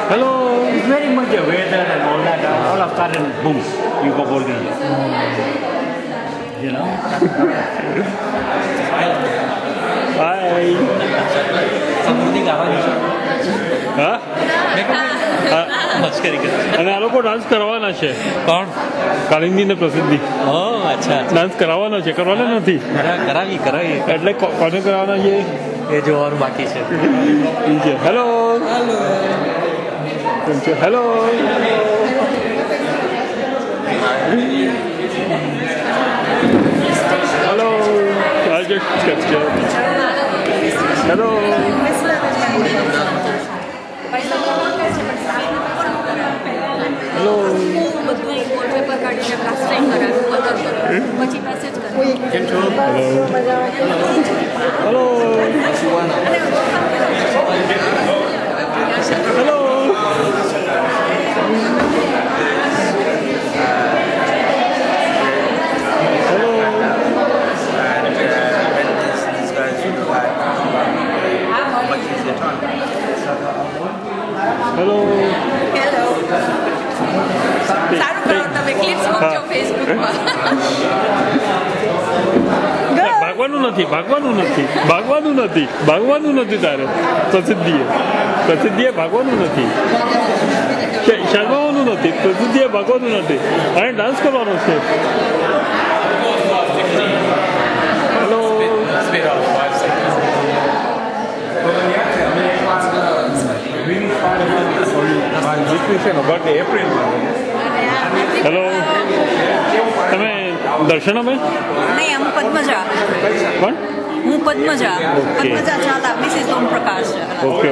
Hello. It's very much the weather and all that. All of a sudden, boom, you go golden. You know? Hi. સમૃદ્ધિ ગાવાની છે. હા? મસ્કરી કરે છે. અને આ લોકો ડાન્સ કરવાના છે. કોણ? કાલિંદીને પ્રસિદ્ધિ. ઓહ અચ્છા. ડાન્સ કરાવવાનો છે, કરવાના નથી. કરાવી. એટલે કોને કરાવવાના છે એ જોવાનું બાકી છે. Hello. Hello. Hello. I just captured. Hello. Hello. Hello. Hello. Hello. Hello. સારું કરો તમે ક્લિપ્સ મૂકજો ફેસબુકમાં. ભાગવાનું નથી તારે. પ્રસિદ્ધિએ ભાગવાનું નથી. શરમાવાનું નથી. પ્રસિદ્ધિએ ભાગવાનું નથી. અને ડાન્સ કરવાનો છે. હેલો. હેલો. તમે દર્શનાબેન? નહીં, હું પદ્મજા. કોણ? હું પદ્મજા. પદ્મજા ચાલા મિસિસ ઓમ પ્રકાશ. ઓકે.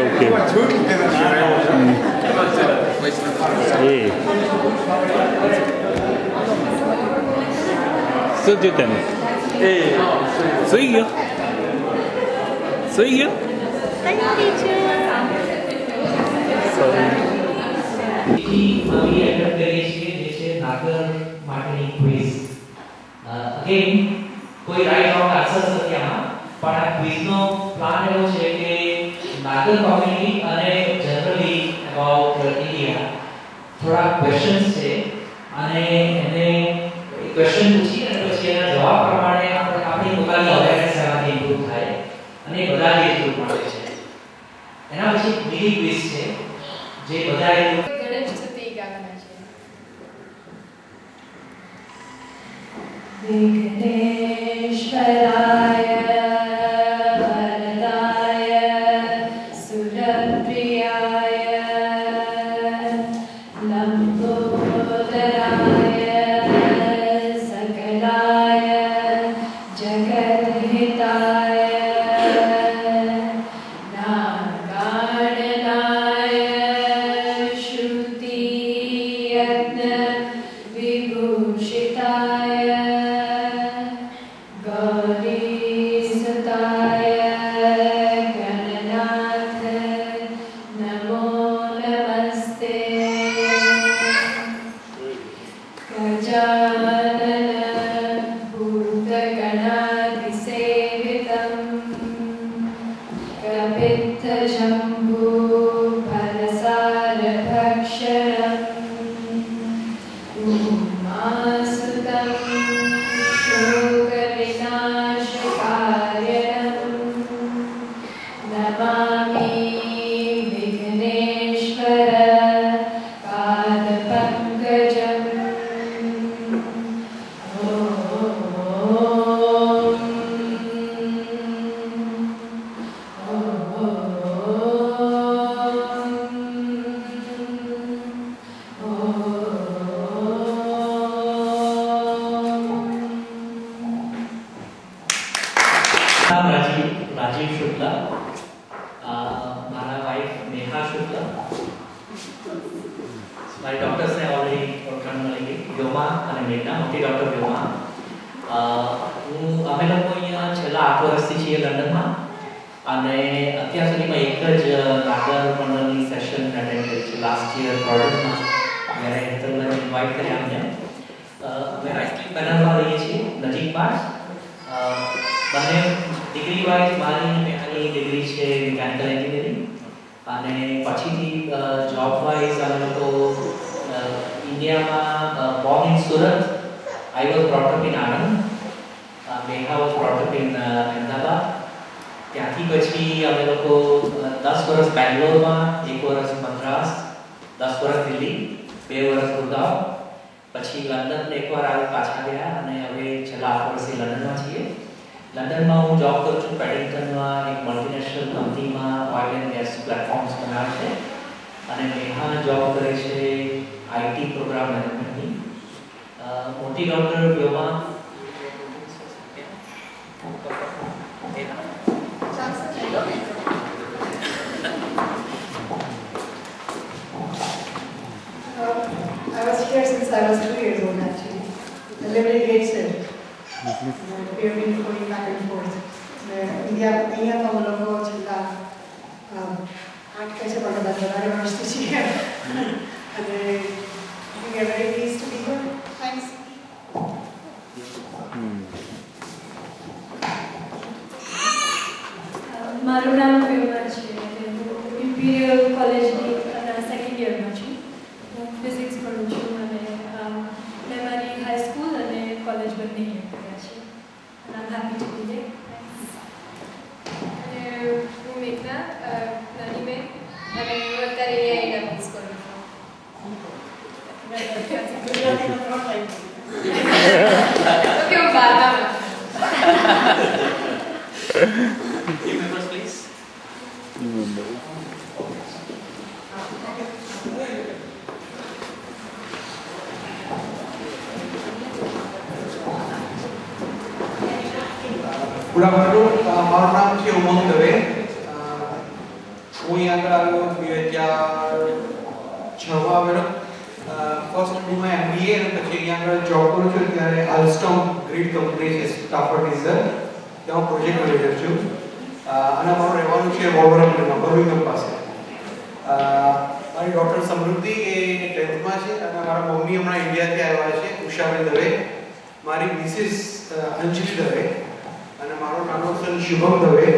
એ શું થયું તેને? સુઈ ગયો? અમે એટેમ્પ કરીએ છીએ જે છે નાગર માટેની ક્વિઝ. અગેન કોઈ રાઈટ રોંગ આન્સર્સ નથી આમાં, પણ આ ક્વિઝનો પ્લાન એવો છે કે નાગર કોમ્યુનિટી અને જનરલી અબાઉટ ઇન્ડિયા થોડા ક્વેશ્ચન્સ છે અને એને ક્વેશ્ચન પૂછી અને પછી એના જવાબ પ્રમાણે આપણી પોતાની અવેરનેસ એમાંથી ઇમ્પ્રૂવ થાય અને બધા જ એજ ગ્રુપ માટે છે. એના પછી બીજી ક્વિઝ છે જે બધા विघ्नेश्वराय वरदाय सुरप्रियाय लंबोदराय सकलाय जगद्हिताय नागार्णनाय श्रुतियज्ञ विभूषिताय રાજીવ શુક્લા, મારા વાઇફ નેહા શુક્લા, મારી ડોક્ટર્સને ઓલરેડી ઓળખાણ મળી ગઈ, વ્યોમા અને મેઘના, મોટી ડોક્ટર વ્યોમા. અમે લોકો અહીંયા છેલ્લા 8 વર્ષથી છીએ લંડનમાં અને અત્યાર સુધીમાં એક જ નાગર મંડળની સેશન એટેન્ડ કરી છે લાસ્ટ યર પ્રોડક્ટમાં. મેં તમને ઇન્વાઇટ કર્યા અમને. અમે આઈસ્ક્રીમ પેનલમાં રહીએ છીએ નજીકમાં જ. બંને ડિગ્રી વાઇઝ મારી મેહાની ડિગ્રી છે મિકેનિકલ એન્જિનિયરિંગ અને પછીથી જોબ વાઇઝ અમે લોકો ઇન્ડિયામાં Born in Surat. I was brought up in Anand. Megha was brought up in Ahmedabad. ત્યાંથી પછી અમે લોકો 10 વર્ષ બેંગ્લોરમાં, 1 વર્ષ મદ્રાસ, 10 વર્ષ દિલ્હી, 2 વર્ષ ગુડગાંવ, પછી લંડન એકવાર આવી પાછા ગયા અને હવે છેલ્લા 8 વર્ષથી લંડનમાં છીએ. લંડનમાં હું જોબ કરું છું પેડિંગ્ટનમાં, એક મલ્ટીનેશનલ કંપનીમાં ઓઇલ એન્ડ ગેસ પ્લેટફોર્મ્સ બનાવે છે. અને મેઘા જોબ કરે છે આઈટી પ્રોગ્રામ મેનેજમેન્ટની. મોટી doctor Vyoma I was here since I was 2 years old actually. I lived in Gateshead. We have been going back and forth. India तो हम लोग को चला आठ कैसे पढ़ा था हमारे यूनिवर्सिटी है and we are very pleased to be here. Thanks. મારું નામ વ્યોમા છે. હું ઇમ્પિરિયલ કોલેજની સેકન્ડ યરમાં છું. હું ફિઝિક્સ ભણું છું અને મેં મારી હાઈસ્કૂલ અને કોલેજ બંને અહીંયા કર્યા છે. અને આઈ હેપી ટુ બી હિયર. અને હું મેઘના નાની બેન અને હું અત્યારે અહીંયા એડમિસ કરું છું. ઓકે હું બારમામાં. Team members, please. Good afternoon. મારું નામ છે ઉમંગ દવે. હું અહીં આગળ આવ્યો 2006માં આવ્યો. ફર્સ્ટ હું MBA અને પછી અહીં આગળ જોબ કરું છું ત્યારે આલ્સ્ટોમ ગ્રીડ કંપની છે સ્ટાફર્ડ ત્યાં હું પ્રોજેક્ટ મેનેજર છું. અને મારું રહેવાનું છે વોલ્વરહમ્પટનમાં, બર્મિંઘમ પાસે. મારી ડોટર સમૃદ્ધિ એ 10થમાં છે અને મારા મમ્મી હમણાં ઇન્ડિયાથી આવ્યા છે, ઉષાબેન દવે. મારી મિસિસ અંજલિ દવે અને મારો નાનો સન શુભમ દવે એ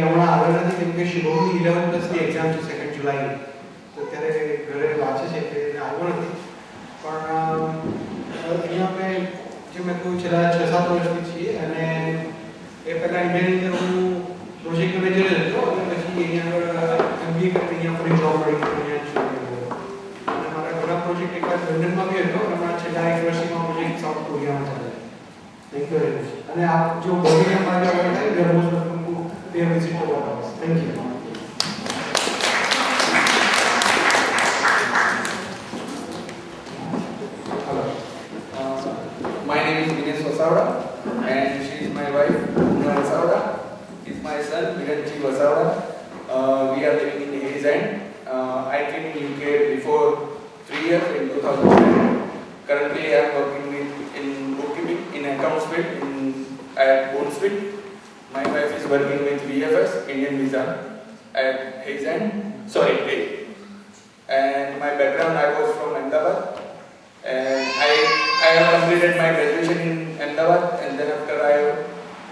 હમણાં આગળ નથી કેમ કે શુભમની 11+ની એક્ઝામ છે 2 જુલાઈ, તો અત્યારે ઘરે વાંચે છે એટલે એને આવ્યો નથી. પણ અહીંયા મેં જે મેં કહ્યું છેલ્લા 6-7 વર્ષથી છીએ અને એ પહેલાં ઇન્ડિયાની અંદર હું પ્રોજેક્ટ મેનેજર હતો અને પછી અહીંયા આગળ MBA કરીને અહીંયા ફરી જોબ મળી અહીંયા છું. અને મારા ઘણા પ્રોજેક્ટ એક વાર લંડનમાં બી હતો અને મારા છેલ્લા 1 વર્ષમાં પ્રોજેક્ટ સાઉથ કોરિયામાં ચાલે. Thank you very much. અને આપ જો બર્મિંઘમ માં આવ્યા હોય તો most welcome to pay a visit to our house. Thank you. Hello. My name is Dinesh Vasavada and she is my wife, Puna Vasavada. Is my son, Viranji Vasavada. We are living in Hayes End. I came in UK before 3 years in 2010. Currently, I am working in bookkeeping in accounts field at Bonesfield. My wife is working with VFS Indian Visa at Hayes End. Sorry, and my background, I was from Ahmedabad, and I have completed my graduation in Ahmedabad, and then after I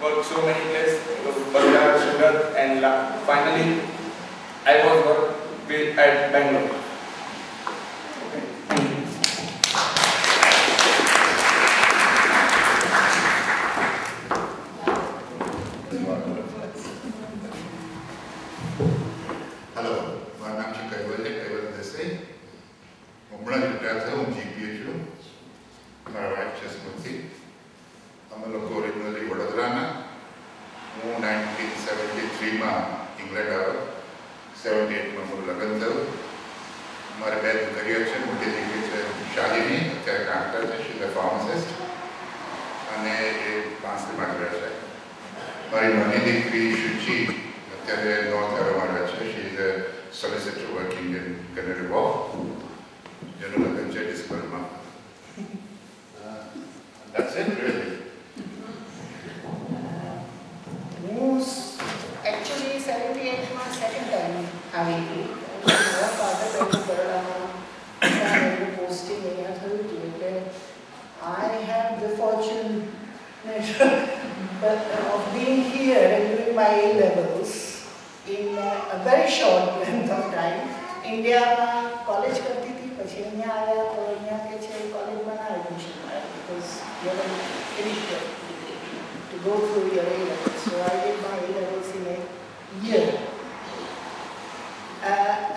worked so many places, Bandar, Surat, and finally I was worked at Bangalore. Hello, મારું નામ છે કૈવલ્ય દેસાઈ. હમણાં જ retire થયો, હું GPA છું. મારા wife છે સ્મૃતિ. અમે લોકો ઓરિજિનલી વડોદરાના. હું 1973માં ઇંગ્લેન્ડ આવ્યો. 78માં મારું લગ્ન થયું. મારે 2 દીકરીઓ છે. મોટી દીકરી છે શાલિની, અત્યારે કામ કરે છે, શી ઇઝ અ ફાર્માસિસ્ટ અને એ 5થી રહે છે. મારી નાની દીકરી શુચિ અત્યારે નોર્થ કેરોલાઇના છે. She is a solicitor working in Canary Wharf, જેનું લગ્ન છે ડિસેમ્બરમાં. That's it really. હું actually 78માં second time આવી હતી. મારા father પહેલું બરોડામાં પોસ્ટિંગ અહીંયા થયું હતું એટલે I have the fortune of being here and doing my A levels in a very short length of time. India college करती थी, પછી અહીંયા આવ્યા તો અહીંયા કે છે કોલેજમાં ના એડમિશન મળ્યા because you haven't finished your degree to go through your A levels. So I did my A levels in a year,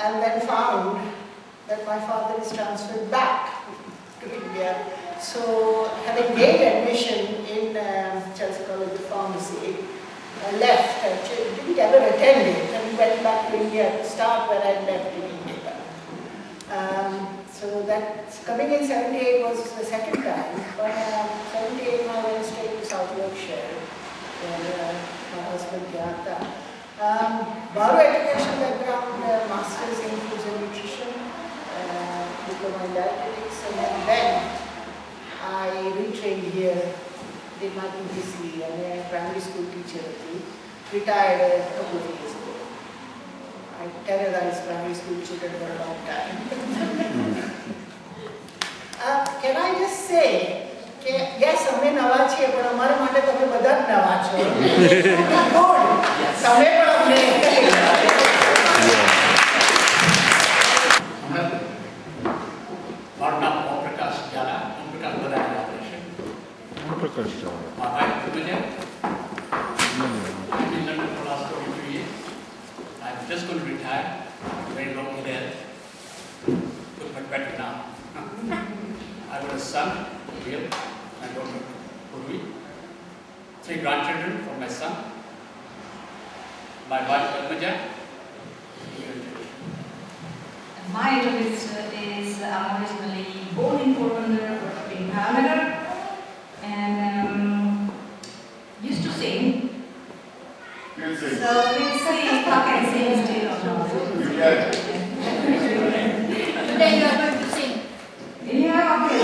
and then found that my father is transferred back to India. So having gained admission in Chelsea College of Pharmacy, I left, didn't ever attend it, and went back to India to start where I left in India. So that coming in 78 was the second time, but 78 I went straight to South Yorkshire, where my husband came. Baro education background, masters in food and nutrition, diploma in dietetics, and then I retrained here, did my PGC, and a primary school teacher, retired a couple of years ago. I terrorized primary school children for a long time. Can I just say, yes, અમે નવા છીએ પણ અમારા માટે તમે બધા જ નવા છો. તમે પણ અમને મારું નામ ઓમપ્રકાશ ઝાલા, ઓમપ્રકાશ બધાને આપે છે. મારા familiar? I've been in London for the last 22 years. I'm just going to retire. Very long there. Look much better now. I've got a son, Will, and daughter, Purvi. 3 grandchildren from my son. My wife, Elmaja. My interest is I'm originally born in Portland, in Nagar, and used to sing. So we'll see if I can sing still or not. Today you are going to sing. Yeah, okay.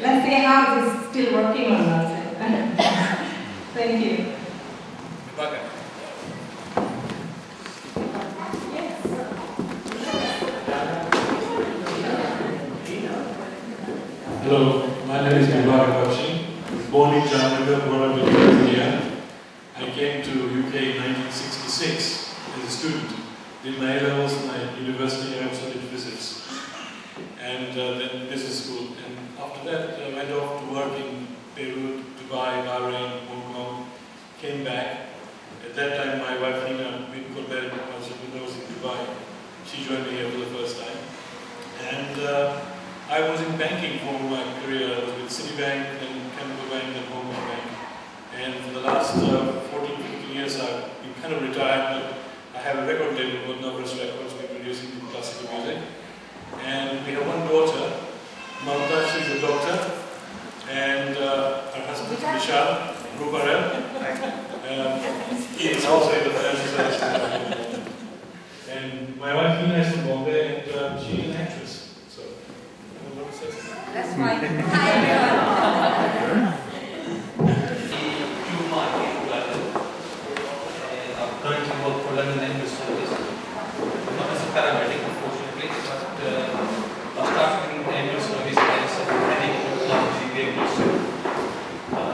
Let's see how it is still working or not. Thank you. Welcome. Hello, my name is Mubarak Bakshi. Born in Jamnagar, brought up in India. I came to UK in 1966 as a student. Did my A-levels in my university. I also did physics and then business school. And after that, I went off to work in Beirut, Dubai, Bahrain, Hong Kong. Came back. At that time, my wife Nina, we got married when I was in Dubai. She joined me here for the first time. And I was in banking for my career. I was with Citibank and Chemical Bank and Hong Kong Bank. And for the last 14-15 years, I've been kind of retired, but I have a record label called Numbers Records. We're producing classical music. And we have one daughter, Mamta. She's a doctor. And her husband, Vishal Ruparel. He is also in the financial services. And my wife Nina is from Bombay, and she's an actress. That's fine. Hi everyone. Currently work for London Ambulance Service. Not as a paramedic, unfortunately, but I started in ambulance service as a medic for ambulance.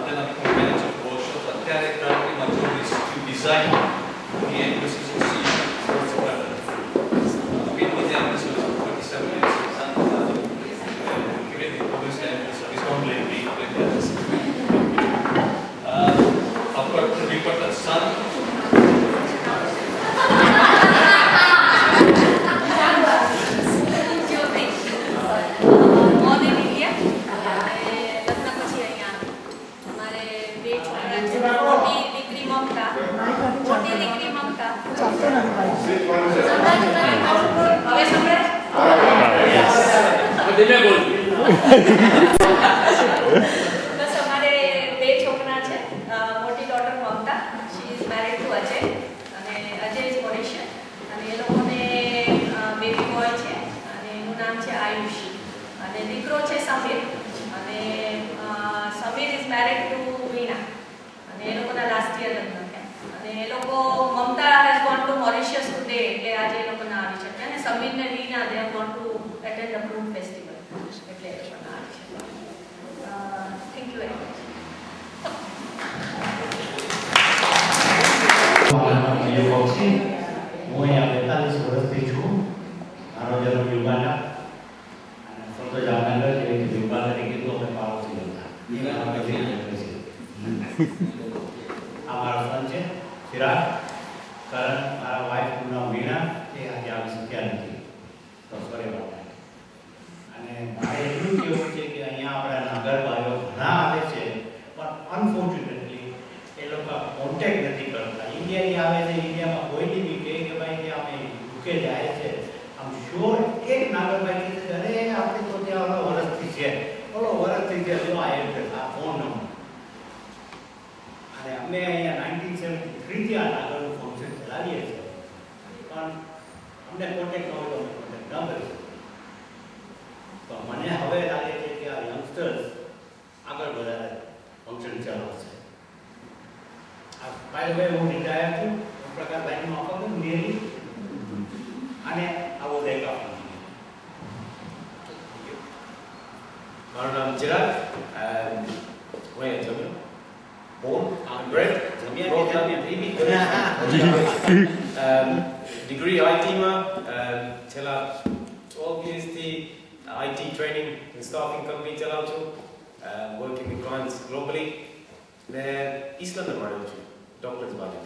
Then I became manager of workshops. Currently my job is to design the ambulances and see what's the pattern. I've been with the ambulance service for 27 years. I've got a reporter son. Born in India. લગ્ન પછી અહીંયા અમારે 2 છોકરા છે. મોટી દીકરી મમતા. મોટી દીકરી મમતા. હવે સંભળાય? ધીમે બોલ. બસ અમારે 2 છોકરા છે. મોટી daughter Mamta, she is married to Ajay, અને અજય ઇઝ મોરિશિયસ, અને એ લોકોને બેબી બોય છે, અને એનું નામ છે આયુષ, અને દીકરો છે સમીર, અને સમીર ઇઝ મેરીડ ટુ વીણા, અને એ લોકોના લાસ્ટ યર લગ્ન થયા, અને એ લોકો Mamta has gone to Mauritius today, એટલે આજે એ લોકો ના આવી શકે, અને સમીર ને Veena they have gone to attend a fruit festival, એટલે એ લોકો ના આવી શકે. Thank you very much. આ મારો સન છે ચિરાગ, કરણ, મારા વાઈફનું નામ વીણા, એ આજે આવી શક્યા નથી તો સોરી વાત. અને મારે એટલું કહેવું છે કે અહીંયા આપણા નાગર ભાઈઓ ઘણા આવે છે પણ અનફોર્ચ્યુનેટલી એ લોકો કોન્ટેક્ટ નથી કરતા. ઇન્ડિયાની આવે છે, ઇન્ડિયામાં કોઈની બી કહે કે ભાઈ કે અમે યુકે જાય છે, આમ શ્યોર એક નાગરભાઈ કહે છે અરે આપણે તો ત્યાં ઓલો વરસથી છે, ઓલો વરસથી છે, જો આ એડ્રેસ, આ ફોન નંબર. અને અમે અહીંયા 1973 થી આ નાગરનું ફંક્શન ચલાવીએ છીએ પણ અમને કોન્ટેક્ટ ન હોય તો અમે કોન્ટેક્ટ ન કરી શકીએ. તો મને હવે લાગે છે કે આ યંગસ્ટર્સ આગળ વધારે ફંક્શન ચલાવશે. બાય ધ વે હું રિટાયર છું, પ્રકાશભાઈની માફક નિયરી, અને આવો દેખ આપણને. મારું નામ ચિરાગ, હું જમ્યો, born and bred, brought up degree IT માં છેલ્લા 12 yearsથી IT training and staffing company ચલાવું છું, working with clients globally, ને East London માં રહું છું, doctors બાજુ.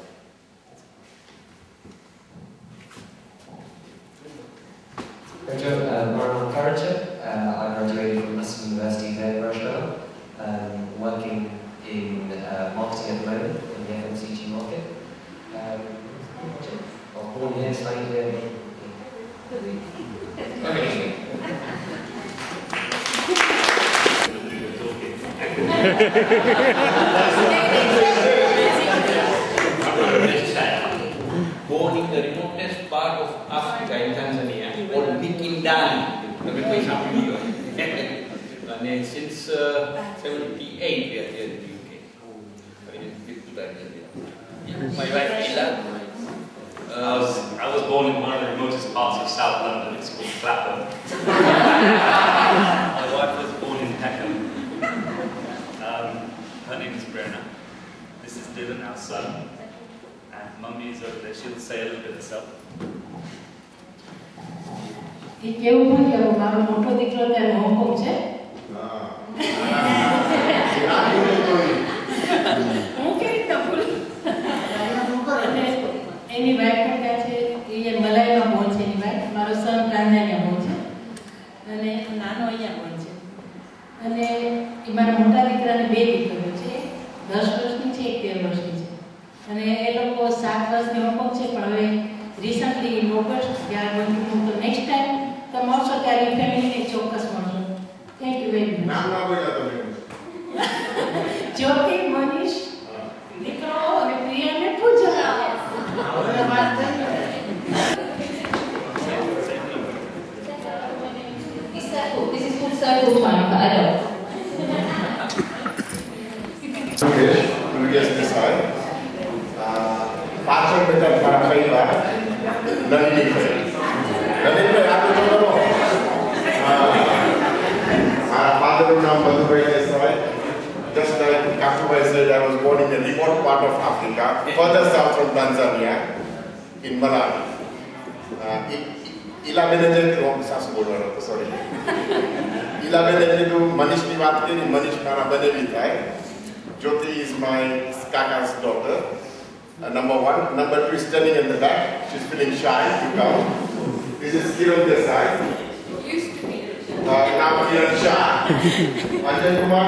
મારું નામ કરણ છે. I graduated from Muslim University here in Russia, working in marketing at the moment in the FMCG market. Born here, studied here. Born in the remotest part of Africa, in Tanzania, called Mikindani. And since 78, we are here in the UK. My wife Ila. I was born in one of the remotest parts of South London. It's called Clapham. My wife was born in Peckham. Her name is Brenna. This is Dylan, our son. And Mummy is over there. She'll say a little bit herself. કેવું હોય કે મારો મોટો દીકરો ત્યારે Hong Kong છે. હું કેવી રીતના ભૂલું? એની વાઈફ પણ ત્યાં છે, એ મલાઈમાં બોલ છે એની વાઈફ. મારો સન ટાંઝાનિયા બોલ છે અને નાનો અહીંયા બોલ છે. અને એ મારા મોટા દીકરાને 2 દીકરીઓ છે, 10 વર્ષની છે, એક 13 વર્ષની છે. અને એ લોકો 7 વર્ષની હોંગકોંગ છે, પણ હવે recently in August they are going to move. તો નેક્સ્ટ ટાઈમ તમે આવશો ત્યારે ફેમિલીને ચોક્કસ મળશો. Thank you very much. નામ આપો તમે. જ્યોતિ, મનીષ, દીકરો અને પ્રિયા ને પૂજા. હવે વાત થઈ. This is food service one for adults. Okay, we'll guess this side. પાછળ બેઠા મારા પરિવાર નલિની ભાઈ. નલિનભાઈ આ તો બોલો. મારા ફાધરનું નામ Madhubhai Desai. Just like Kakubai said, I was born in a remote part of Africa, further south from Tanzania, in Malawi. Ilabenete સાસુ બોલવાનો હતો, sorry. Ilabenete તો મનીષની વાત કરી, મનીષ મારા બનેવી થાય. Jyoti is my Kaka's daughter. Number 1. Number 2 is standing in the back. She's feeling shy to come. This is Kiran Desai. Used to be. Now Kiran Shah. Ajay Kumar.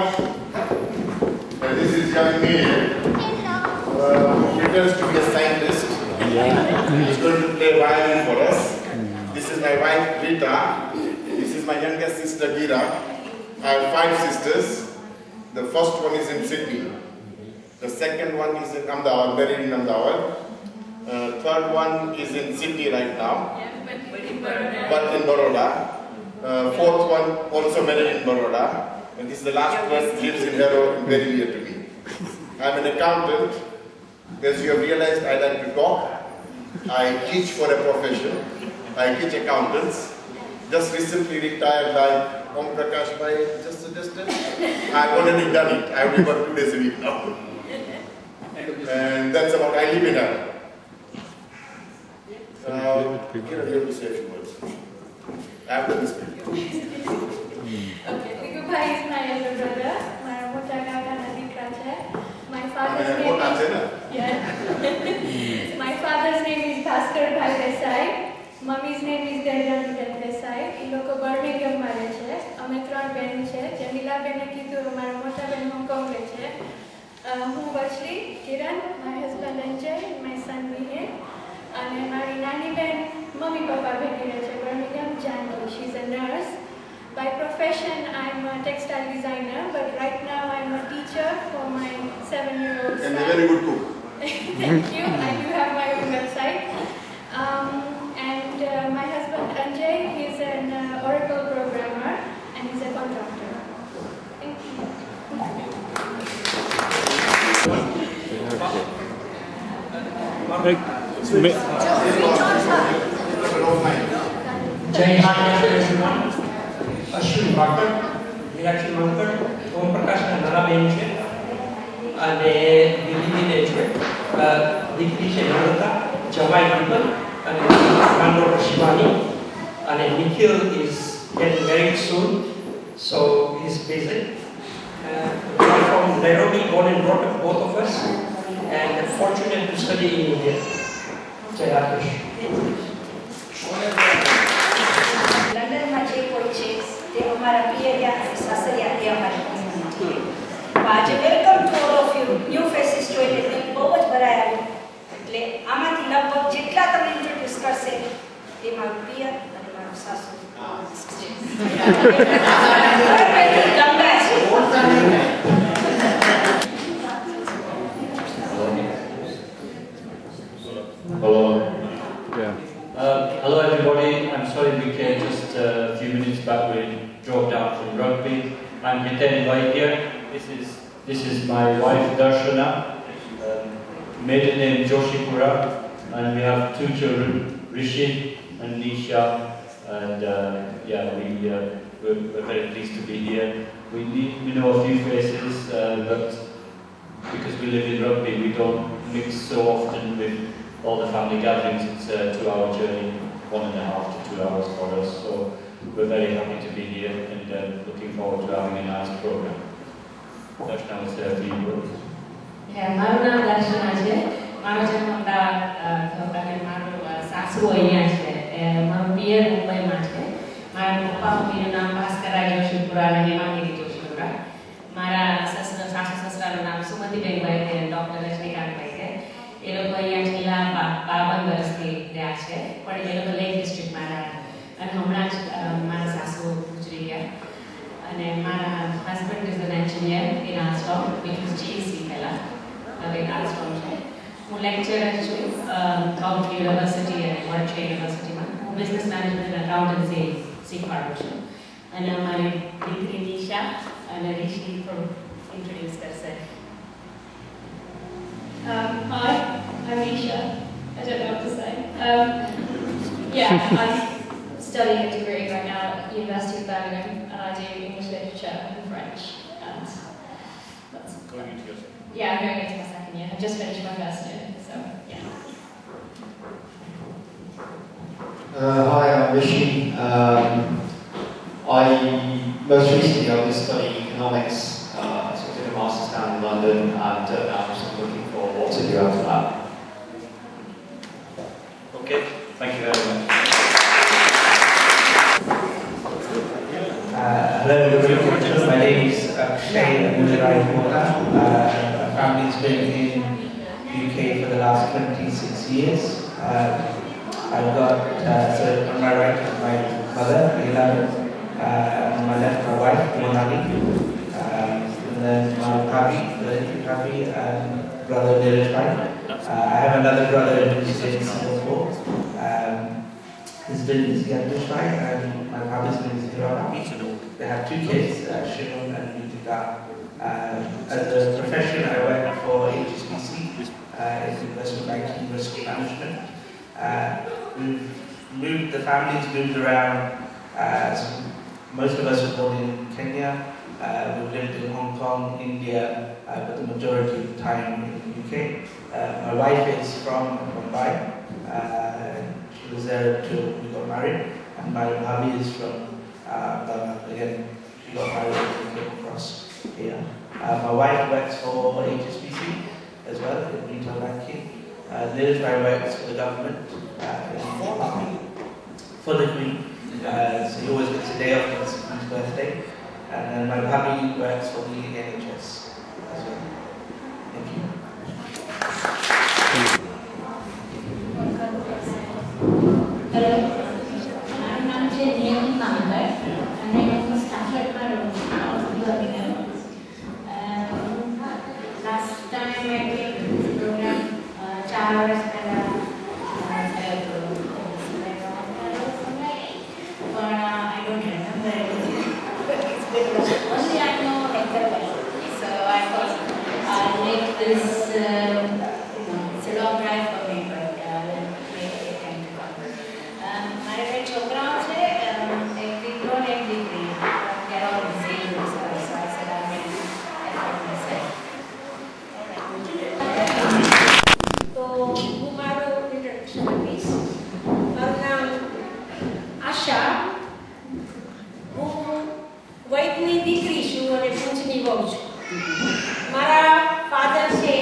And this is young Miriam. Who pretends to be a scientist. He's going to play violin for us. This is my wife Rita. This is my youngest sister Gira. I have 5 sisters. The first one is in Sydney. The second one is in Ahmedabad, married in Ahmedabad. Third one is in Sydney right now, but in Baroda. Fourth one also married in Baroda. And this is the last one, lives in Harrow, very near to me. I'm an accountant. As you have realized, I like to talk. I teach for a profession. I teach accountants. Just recently retired like Om Prakash Bhai just suggested. I've already done it. I only work 2 days a week now. And that's about, I live in her. Here are the safe words. After this Okay, Dikubai is my elder brother. My Mota Kaka My father's name is Bhaskar Bhai Desai. Mommy's name is Devyani Desai. એ લોકો બર્મિંગહામમાં રહે છે. અમે 3 બહેનો છે. જમીલાબેને કીધું અમારા મોટા બહેન હોંગકોંગ રહે છે. હું વચલી કિરણ, my husband Anjay, my son Vihen. અને મારી નાની બહેન મમ્મી પપ્પા ભેગી રહે છે Birmingham, Janaki. She's a nurse. By profession, I'm a textile designer, but right now I'm a teacher for my 7-year-old son. And a very good cook. Thank you. I do have my own website. And my husband Anjay, he's an Oracle programmer and he's a contractor. Thank you. Jai Hind everyone. Ashwin Bhakkar, Meenakshi Mankar, Om Prakash and Nana Ben છે અને દિલ્હીની છે દીકરી છે નમ્રતા, જવાઈ દીપક અને granddaughter Shivani and Nikhil is getting married soon, so he's busy. We are from Nairobi, born and brought up both of us, and fortunate to study in India. Jai Rakesh. લંડનમાં જે કોઈ છે તે અમારા પિયરિયા અને સાસરિયા તે અમારી કોમ્યુનિટી. આજે welcome to all of you. New faces જોઈને મને બહુ જ ભરાય આવ્યું. એટલે આમાંથી લગભગ જેટલા તમે ઇન્ટ્રોડ્યુસ કરશે એ મારું પિયર અને મારું સાસુ. ગંગા છે. Hello. Hello everybody. I'm sorry we came just a few minutes back. We drove down from rugby. I'm Hiten Vai here. This is my wife Darshana. Maiden name Joshipura, and we have 2 children, Rishi and Nisha. And we're very pleased to be here. We know a few faces, but because we live in rugby, we don't mix so often with all the family gatherings. It's a 2-hour journey, 1.5 to 2 hours for us. So we're very happy to be here and looking forward to having a nice program. Darshana will say a few words. મારું નામ દર્શના છે. મારો જન્મ અમદાવાદ થયો અને મારું સાસુ અહીંયા છે. મારું પિયર મુંબઈમાં છે. મારા પપ્પા મમ્મીનું નામ ભાસ્કરા જોશીપુરા અને હેમાગીરી જોશીપુરા. મારા સાસુ સસરાનું નામ સુમતીબેન ભાઈ છે, ડૉક્ટર રજનીકાંતભાઈ છે. એ લોકો અહીંયા છેલ્લા 52 વર્ષથી રહ્યા છે, પણ એ લોકો લેક ડિસ્ટ્રિક્ટમાં રહ્યા અને હમણાં જ મારા સાસુ ગુજરી ગયા. અને મારા husband is an engineer in Alstom, which is GEC પહેલાં, હવે આલ્સ્ટોમ છે. હું લેક્ચરર છું કાઉન્ટી યુનિવર્સિટી અને વર્ચે યુનિવર્સિટીમાં. હું બિઝનેસ મેનેજમેન્ટ એકાઉન્ટન્સી શીખવાડું છું. અને અમારી દીકરી નિશા અને રિશી થોડું ઇન્ટ્રોડ્યુસ કરશે. Hi, I'm Nisha. I don't know what to say. I'm studying a degree right now at the University of Birmingham, and I do English literature and French. And that's Going into your second? Yeah, I'm going into my second year. I've just finished my first year, so yeah. Hi, I'm Rishi. Most recently I was studying economics. So I did a master's down in London, and I'm just looking for what to do after that. Okay, thank you very much. Hello everybody, my name is Akshay Amulirai Mota. My family's been in UK for the last 26 years. I've got, so on my right is my mother, Leila, on my left my wife, Monali, and then my Kavi, and brother Niraj Bhai. I have another brother who's in Singapore. His name is Yandish Bhai, and my father's name is Hirana. They have 2 kids, Shivam and Yutika. As a profession, I work for HSBC, investment banking, risk management. The family's moved around. Most of us were born in Kenya. We've lived in Hong Kong, India, but the majority of the time in the UK. My wife is from Mumbai. She was there until we got married. And my hubby is from Burma. Again, she got married and came across here. My wife works for HSBC. as well in retail banking. Liz works for the government for the Queen. So he always gets a day off on his Queen's birthday. And then my hubby works for the NHS as well. Thank you. Hello, I'm Namche Neil Nagar, and I am started my program. Last time I came to this program, 4 hours but I don't remember everything. Only I know Hector, so I thought I'll make this. It's a long drive for me, but I'll make it time to come. My program છે એક દીકરો ને એક દીકરી. They're all in the same room, so I said I'll make effort myself. તો હું મારું introduction આપીશ. મારું નામ આશા. હું વૈદની દીકરી છું અને પૂંછની વહુ છું. મારા ફાધર છે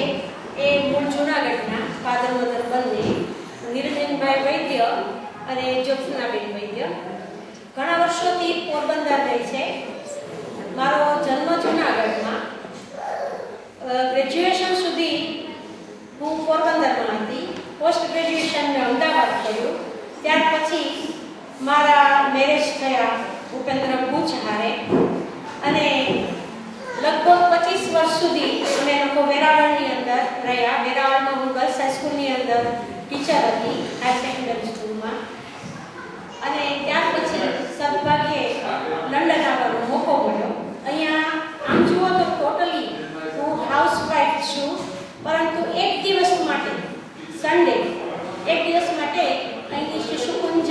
એ મૂળ જૂનાગઢના, ફાધર મધર બંને, નિરંજનભાઈ વૈદ્ય અને જ્યોત્સનાબેન વૈદ્ય. ઘણા વર્ષોથી પોરબંદર રહે છે. મારો જન્મ જૂનાગઢમાં. ગ્રેજ્યુએશન સુધી હું પોરબંદરમાં હતી. પોસ્ટ ગ્રેજ્યુએશન મેં અમદાવાદ કર્યું. ત્યાર પછી મારા મેરેજ થયા ઉપેન્દ્ર ભૂચ હારે અને લગભગ 25 વર્ષ સુધી અમે લોકો વેરાવળની અંદર રહ્યા. વેરાવળમાં હું ગર્લ્સ હાઈસ્કૂલની અંદર ટીચર હતી, હાયર સેકન્ડરી સ્કૂલમાં. અને ત્યાર પછી સદભાગ્યે લંડન આવવાનો મોકો મળ્યો. અહીંયા આમ જુઓ તો ટોટલી હું હાઉસવાઇફ છું, પરંતુ એક દિવસ માટે સન્ડે એક દિવસ માટે અહીંની શિશુકુંજ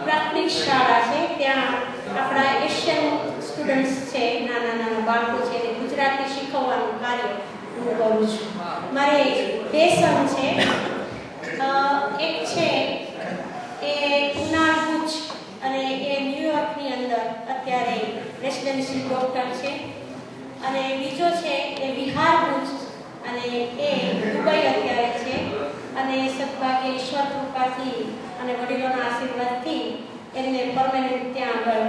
પ્રાથમિક શાળા છે, ત્યાં આપણા એશિયન સ્ટુડન્ટ્સ છે, નાના નાના બાળકો છે, એને ગુજરાતી શીખવવાનું કાર્ય હું કરું છું. મારે 2 સન છે. એક છે એ ઉના ભુજ અને એ ન્યુયોર્કની અંદર અત્યારે રેસિડેન્શિયલ ડોક્ટર છે, અને બીજો છે એ વિહાર ભુજ અને એ દુબઈ અત્યારે છે. અને સદભાગ્ય ઈશ્વર કૃપાથી અને વડીલોના આશીર્વાદથી એમને પરમેનન્ટ ત્યાં આગળ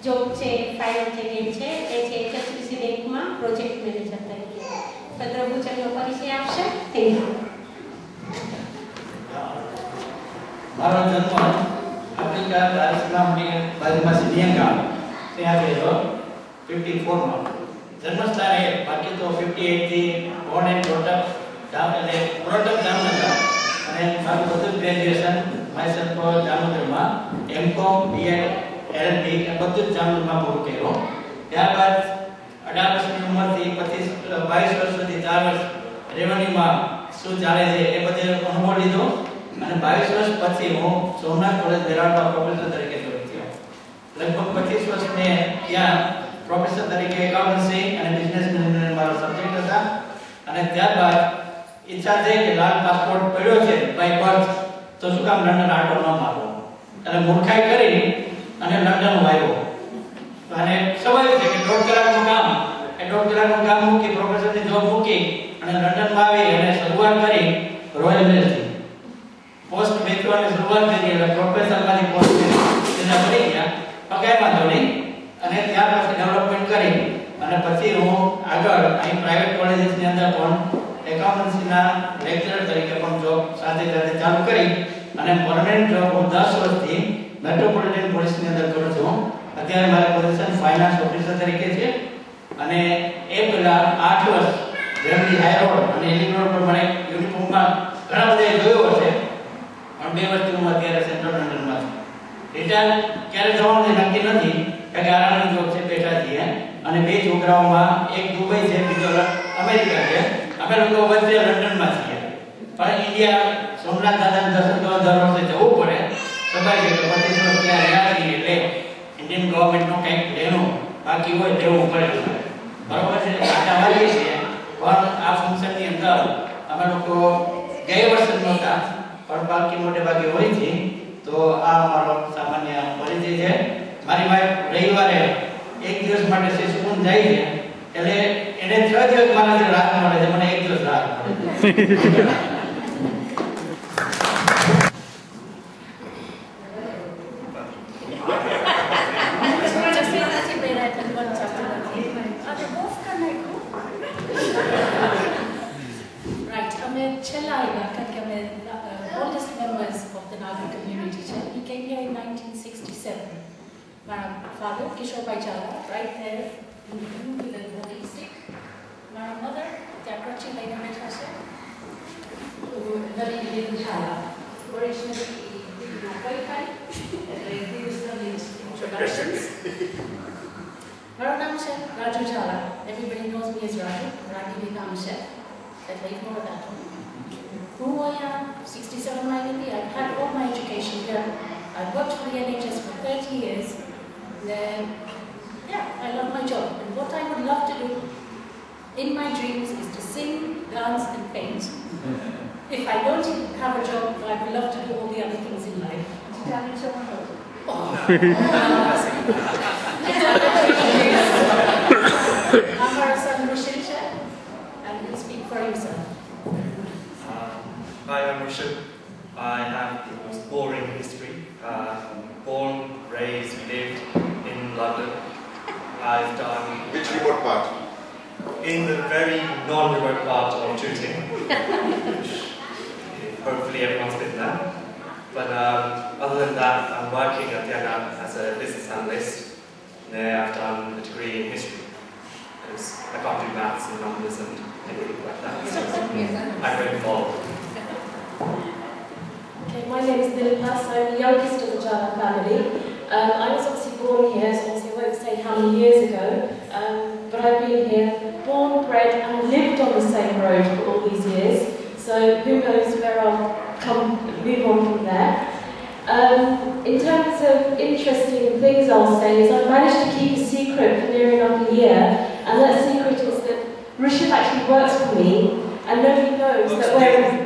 જોબ છે, ફાઇનલ થઈ ગઈ છે. એ છે HSBC બેંકમાં પ્રોજેક્ટ મેનેજર તરીકે. પદ્રભૂચનનો પરિચય આપશે. Thank you. મારો જન્મ આફ્રિકા દારસલામની બાજુમાં સિનિયંગા ત્યાં થયેલો 54માં. જન્મસ્થાન એ બાકી તો 58 થી બોર્ન એન્ડ બ્રોટઅપ જામનગર, અને મારું બધું ગ્રેજ્યુએશન માયસેલ્ફ જામનગરમાં M.Com, B.Ed, LLB એ બધું જ જામનગરમાં પૂરું કર્યું. ત્યારબાદ 18 વર્ષની ઉંમરથી 22 વર્ષ સુધી 4 વર્ષ રેવન્યુમાં શું ચાલે છે એ બધે અનુભવ લીધો, અને 22 વર્ષ પછી હું સોમનાથ કોલેજ વેરાવળમાં પ્રોફેસર તરીકે જોઈન થયો. લગભગ 25 વર્ષ મેં ત્યાં પ્રોફેસર તરીકે એકાઉન્ટન્સી અને બિઝનેસ મેનેજમેન્ટ મારો સબ્જેક્ટ હતા. અને ત્યારબાદ ઈચ્છા થઈ કે લાલ પાસપોર્ટ પડ્યો છે બાય બર્થ, તો શું કામ લંડન આટો ન મારવો, અને મૂર્ખાઈ કરી અને લંડન આવ્યો. અને સ્વાભાવિક છે કે 1.5 કલાકનું કામ, એ 1.5 કલાકનું કામ મૂકી પ્રોફેસરની જોબ મૂકી અને લંડનમાં આવી અને શરૂઆત કરી રોયલ મેલથી. પોસ્ટ વેચવાની શરૂઆત કરી એટલે પ્રોફેસરમાંથી પોસ્ટ તેના બની ગયા, પગારમાં જોડી, અને ત્યાર પછી ડેવલપમેન્ટ કરી અને પછી હું આગળ અહીં પ્રાઇવેટ કોલેજીસની અંદર પણ એકાઉન્ટન્સીના લેક્ચરર તરીકે પણ જોબ સાથે સાથે ચાલુ કરી અને પરમેનન્ટ જોબ હું 10 વર્ષથી મેટ્રોપોલિટન પોલીસની અંદર કરું છું. અત્યારે મારી પોઝિશન ફાઇનાન્સ ઓફિસર તરીકે છે, અને એ પહેલા 8 વર્ષ વેમ્બલી હાઈ રોડ અને એલિંગ રોડ પર મને યુનિફોર્મમાં ઘણા બધા જોયો હશે, પણ 2 વર્ષથી હું અત્યારે સેન્ટ્રલ લંડનમાં છું. રિટાયર ક્યારે જવાનું નક્કી નથી, કારણ કે આરામની જોબ છે, બેઠા છીએ. અને 2 છોકરાઓમાં એક દુબઈ છે, બીજો અમેરિકા છે. અમે લોકો વચ્ચે લંડનમાં છીએ, પણ ઇન્ડિયા સોમનાથ દાદાના દર્શન કરવા દર વર્ષે જવું પડે. સ્વાભાવિક છે કે 25 વર્ષ ત્યાં રહ્યા છીએ એટલે ઇન્ડિયન ગવર્મેન્ટનો કંઈક લેણું બાકી હોય લેવું પડે, બરોબર છે. આટા વાળીએ છીએ, પણ આ ફંક્શનની અંદર અમે લોકો ગયે વર્ષે નહોતા, પણ બાકી મોટે ભાગે હોય છે. તો આ અમારો સામાન્ય પરિચય છે. મારી વાઈફ રવિવારે 1 દિવસ માટે શિશુકુંજ જાય છે, એટલે એને 6 દિવસ મારા રાત મળે છે, મને 1 દિવસ રાત મળે છે. Right, I'm Chella, oldest members of the NAGAR community. He came here in 1967. My father, Kishore Bhaichala, right there in the blue with a walking stick. My mother, Jakrachi Lena Metasha, very little Chala. Originally, he did not qualify, and he was done introductions. Maranam Chef, Raju Chala. Everybody knows me as Raju, Raju became chef. I'd like more of that. Who I am, 67 Miami, I've had all my education here. I've worked for the NHS for 30 years. Then, yeah, I love my job. And what I would love to do in my dreams is to sing, dance, and paint. If I don't have a job, I would love to do all the other things in life. I'm our son, Rushin, and he'll speak for himself. Hi, I'm Rushan. I have the most boring history. Born, raised, lived in London. I've done... Which remote part? In the very non-remote part of Tooting. Hopefully everyone's been there. But other than that, I'm working at NAGAR as a business analyst. There I've done a degree in history. Because I can't do maths and numbers and anything like that. So I'm very involved. Okay, my name is Nilipas. I'm the youngest of the Jala family. I was obviously born here, so obviously I won't say how many years ago, but I've been here, born, bred, and lived on the same road for all these years. So who knows where I'll move on from there. In terms of interesting things I'll say is I've managed to keep a secret for near enough a year, and that secret is that Rishad actually works for me, and nobody knows that where he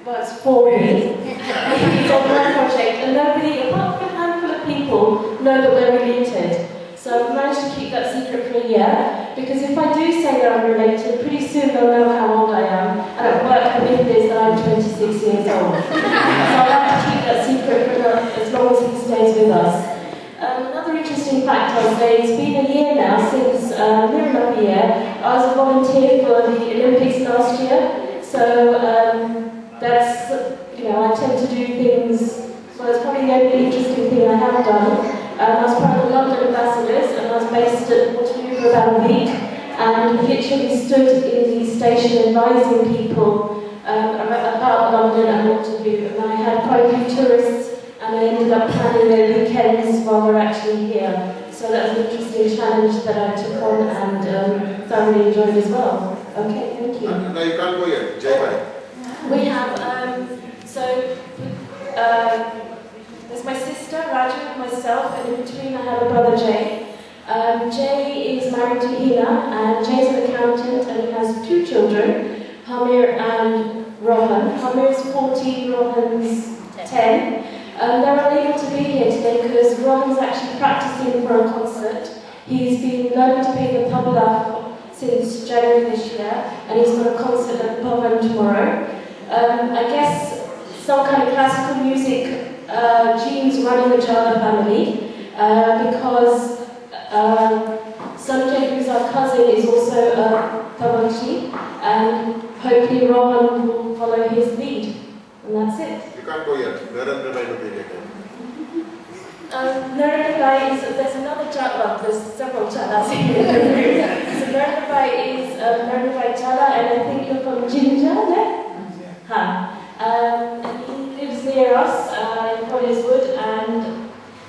works for me. He's on my project, and nobody, apart from a handful of people, know that we're related. So I've managed to keep that secret for a year, because if I do say that I'm related, pretty soon they'll know how old I am, and at work the myth is that I'm 26 years old. So I'll have to keep that secret for as long as he stays with us. Another interesting fact I'll say, it's been a year now since, near enough a year, I was a volunteer for the Olympics last year. So that's, I tend to do things, well, it's probably the only interesting thing I have done. I was part of the London Ambassadors, and I was based at Waterloo for about a week, and literally stood in the station advising people about London and Waterloo. And I had quite a few tourists, and I ended up planning their weekends while we're actually here. So that was an interesting challenge that I took on and thoroughly enjoyed as well. Okay, thank you. No, you can't go yet. Jai. We have, there's my sister, Raju, myself, and in between I have a brother, Jay. Jay is married to Hina, and Jay's an accountant, and he has 2 children, Hamir and Rohan. Hamir is 14, Rohan's 10. They're unable to be here today because Rohan's actually practicing for a concert. He's been learning to play the tabla since January this year, and he's got a concert at the Bhavan tomorrow. I guess some kind of classical music genes run in the Jala family because Sanjay, who's our cousin, is also a Tabanchi, and hopefully Rohan will follow his lead. And that's it. You can't go yet. Narendra Bhai will be again. Narendra Bhai is, there's another Jala, there's several Jalas here. So Narendra Bhai is Narendra Bhai Jala, and I think you're from Jinja, yeah? And he lives near us in Collinswood, and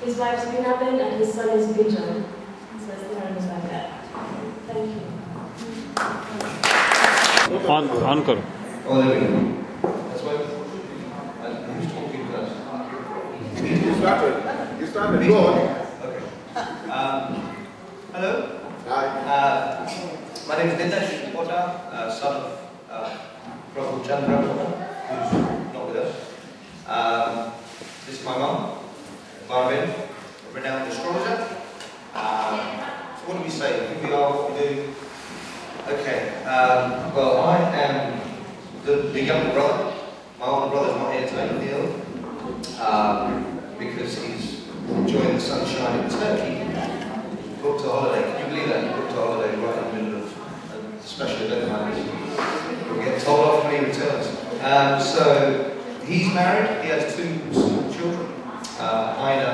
his wife's Binabin and his son is Bijan. So it's Narendra's like that. Thank you. On karo. That's why who's talking first? You started. You started. Go on. Okay. Hello. Hi. My name is Nitesh Potter, son of Prabhu Chandra Potter, who's not with us. This is my mum, Marvin, a renowned astrologer. So what do we say? Who we are, what we do? Okay. Well, I am the younger brother. My older brother's not here today, Neil, because he's enjoying the sunshine in Turkey. Booked a holiday. Can you believe that? He booked a holiday right in the middle of a special event like this. He'll get told off when he returns. So he's married. He has 2 small children, Aina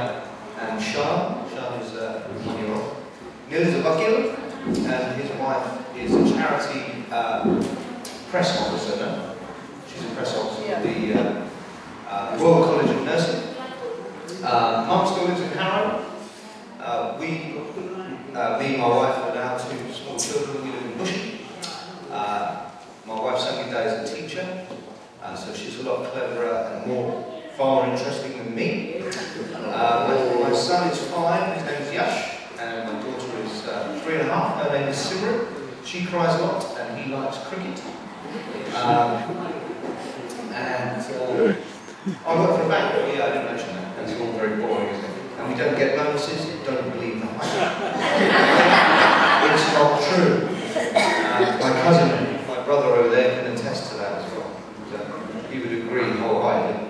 and Shah. Shah is a 1-year-old. Neil is a vakil, and his wife is a charity press officer. No? She's a press officer at the Royal College of Nursing. Mum still lives in Harrow. Me and my wife are now 2 small children. We live in Bushey. My wife Sangeeta is a teacher, so she's a lot cleverer and far more interesting than me. My son is 5, his name is Yash, and my daughter is 3.5, her name is Simran. She cries a lot, and he likes cricket. I work for a bank, yeah, I didn't mention that. That's all very boring, isn't it? And we don't get bonuses, don't believe that. It's not true. My cousin, my brother over there can attest to that as well. He would agree wholeheartedly.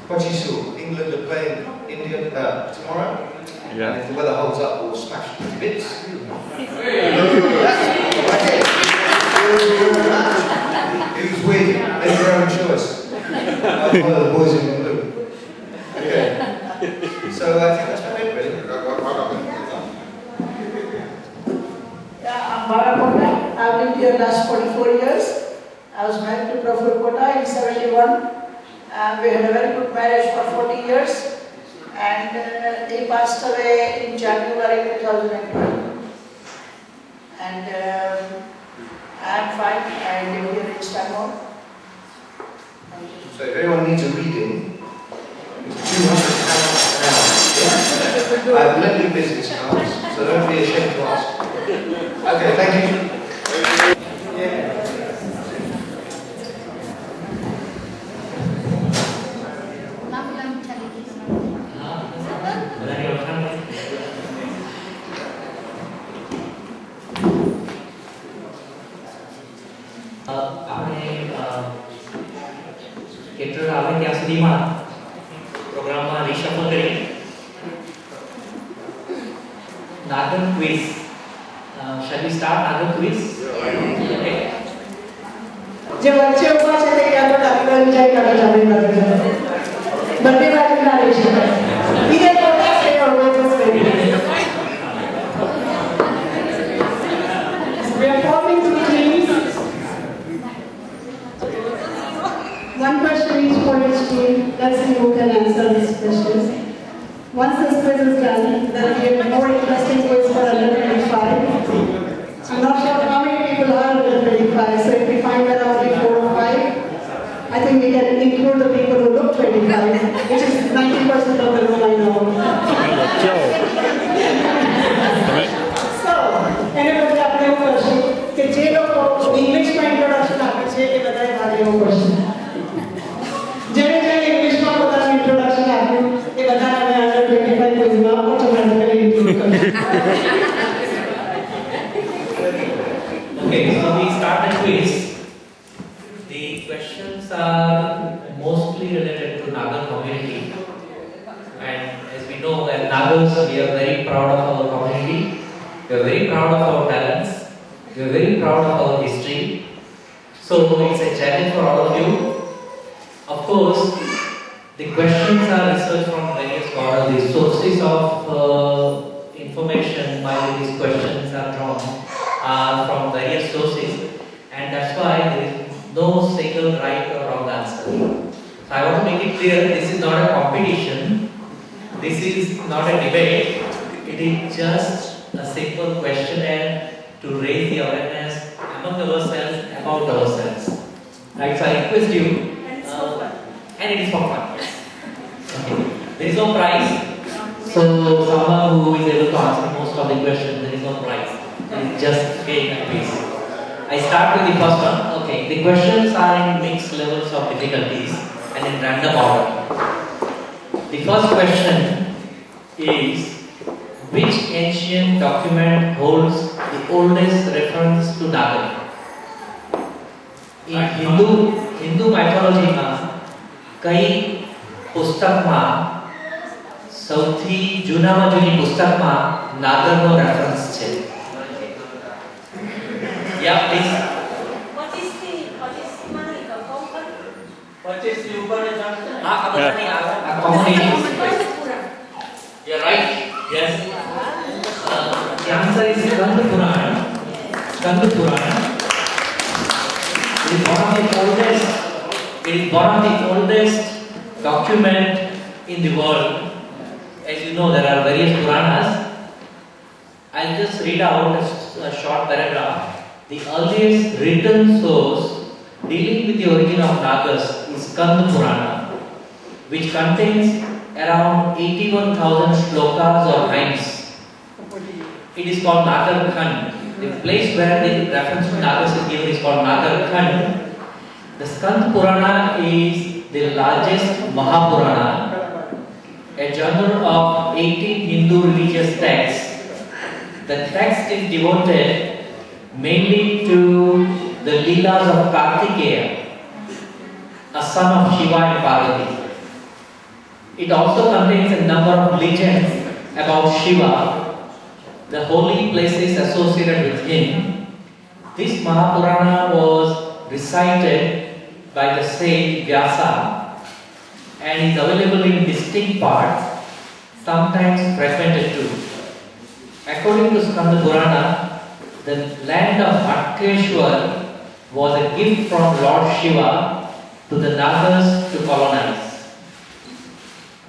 What you saw, England are playing India tomorrow. Yeah. And if the weather holds up, we'll smash them to bits. Who's winning? Make your own choice. I'm one of the boys in blue. Okay. So I think that's about it, really. Yeah, I'm Bala Kota. I've lived here last 44 years. I was married to Prabhu Kota in 71. We had a very good marriage for 40 years. And he passed away in January 2012. And I'm fine. I live here in Istanbul. So if anyone needs a reading, it's £200 an hour. Yeah? I have plenty of business cards, so don't be ashamed to ask. Okay, thank you. Kita awak yang sedima program reshuffle kari Nagar quiz. Shall we start Nagar quiz? Okay. जो बच्चे ऊपर से देख क्या तो doctor enjoy करना चाहते हैं बर्थडे पार्टी का अरेंजमेंट इधर तो से और वो तो से we are forming 2 teams. One question each for each team. Let's see who can answer these questions. Once this quiz is done, there will be a more interesting quiz for under 25. I'm not sure how many people are under 25, so if we find that only 4 or 5, I think we can include the people who look 25, which is 90% of the room I know. So, anybody have no question? कि जे लोग English में introduction आपने चाहिए कि बताए भागे वो question जेने इंग्लिश में बताना इंट्रोडक्शन आपने ये बताना मैं अंडर 25 क्विज में ऑटोमेटिकली इंक्लूड कर Okay, so we start the quiz. The questions are mostly related to Nagar community, and as we know, as Nagars, we are very proud of our community. We are very proud of our talents. We are very proud of our history. So it's a challenge for all of you. Of course, the questions are researched from various corners. The sources of information by these questions are drawn are from various sources, and that's why there is no single right or wrong answer. So I want to make it clear, this is not a competition, this is not a debate, it is just a simple questionnaire to raise the awareness among ourselves about ourselves. Right, so I request you, and it is for fun. Okay. There is no prize, so someone who is able to answer most of the questions, there is no prize. It's just game and quiz. I start with the first one. Okay, the questions are in mixed levels of difficulties and in random order. The first question is, which ancient document holds the oldest reference to Nagar? Hindu માઇથોલોજીમાં કઈ પુસ્તકમાં સૌથી જૂનામાં જૂની પુસ્તકમાં નાગરનો reference છે? યા please. 25 થી ઉપર ને ચાલશે. આ બધાની આ community. You are right. Yes. The answer is Skanda Purana. Skanda Purana. It is one of the oldest. It is one of the oldest document in the world. As you know, there are various Puranas. I'll just read out a short paragraph. The earliest written source dealing with the origin of Nagas is Skanda Purana, which contains around 81,000 shlokas or hymns. It is called Nagar Khand. The place where the reference to Nagas is given is called Nagar Khand. The Skanda Purana is the largest Mahapurana, a genre of 18 Hindu religious texts. The text is devoted mainly to the Leelas of Kartikeya, a son of Shiva and Parvati. It also contains a number of legends about Shiva, the holy places associated with him. This Mahapurana was recited by the sage Vyasa and is available in distinct parts, sometimes fragmented too. According to Skanda Purana, the land of Hatkeshwar was a gift from Lord Shiva to the Nagas to colonize.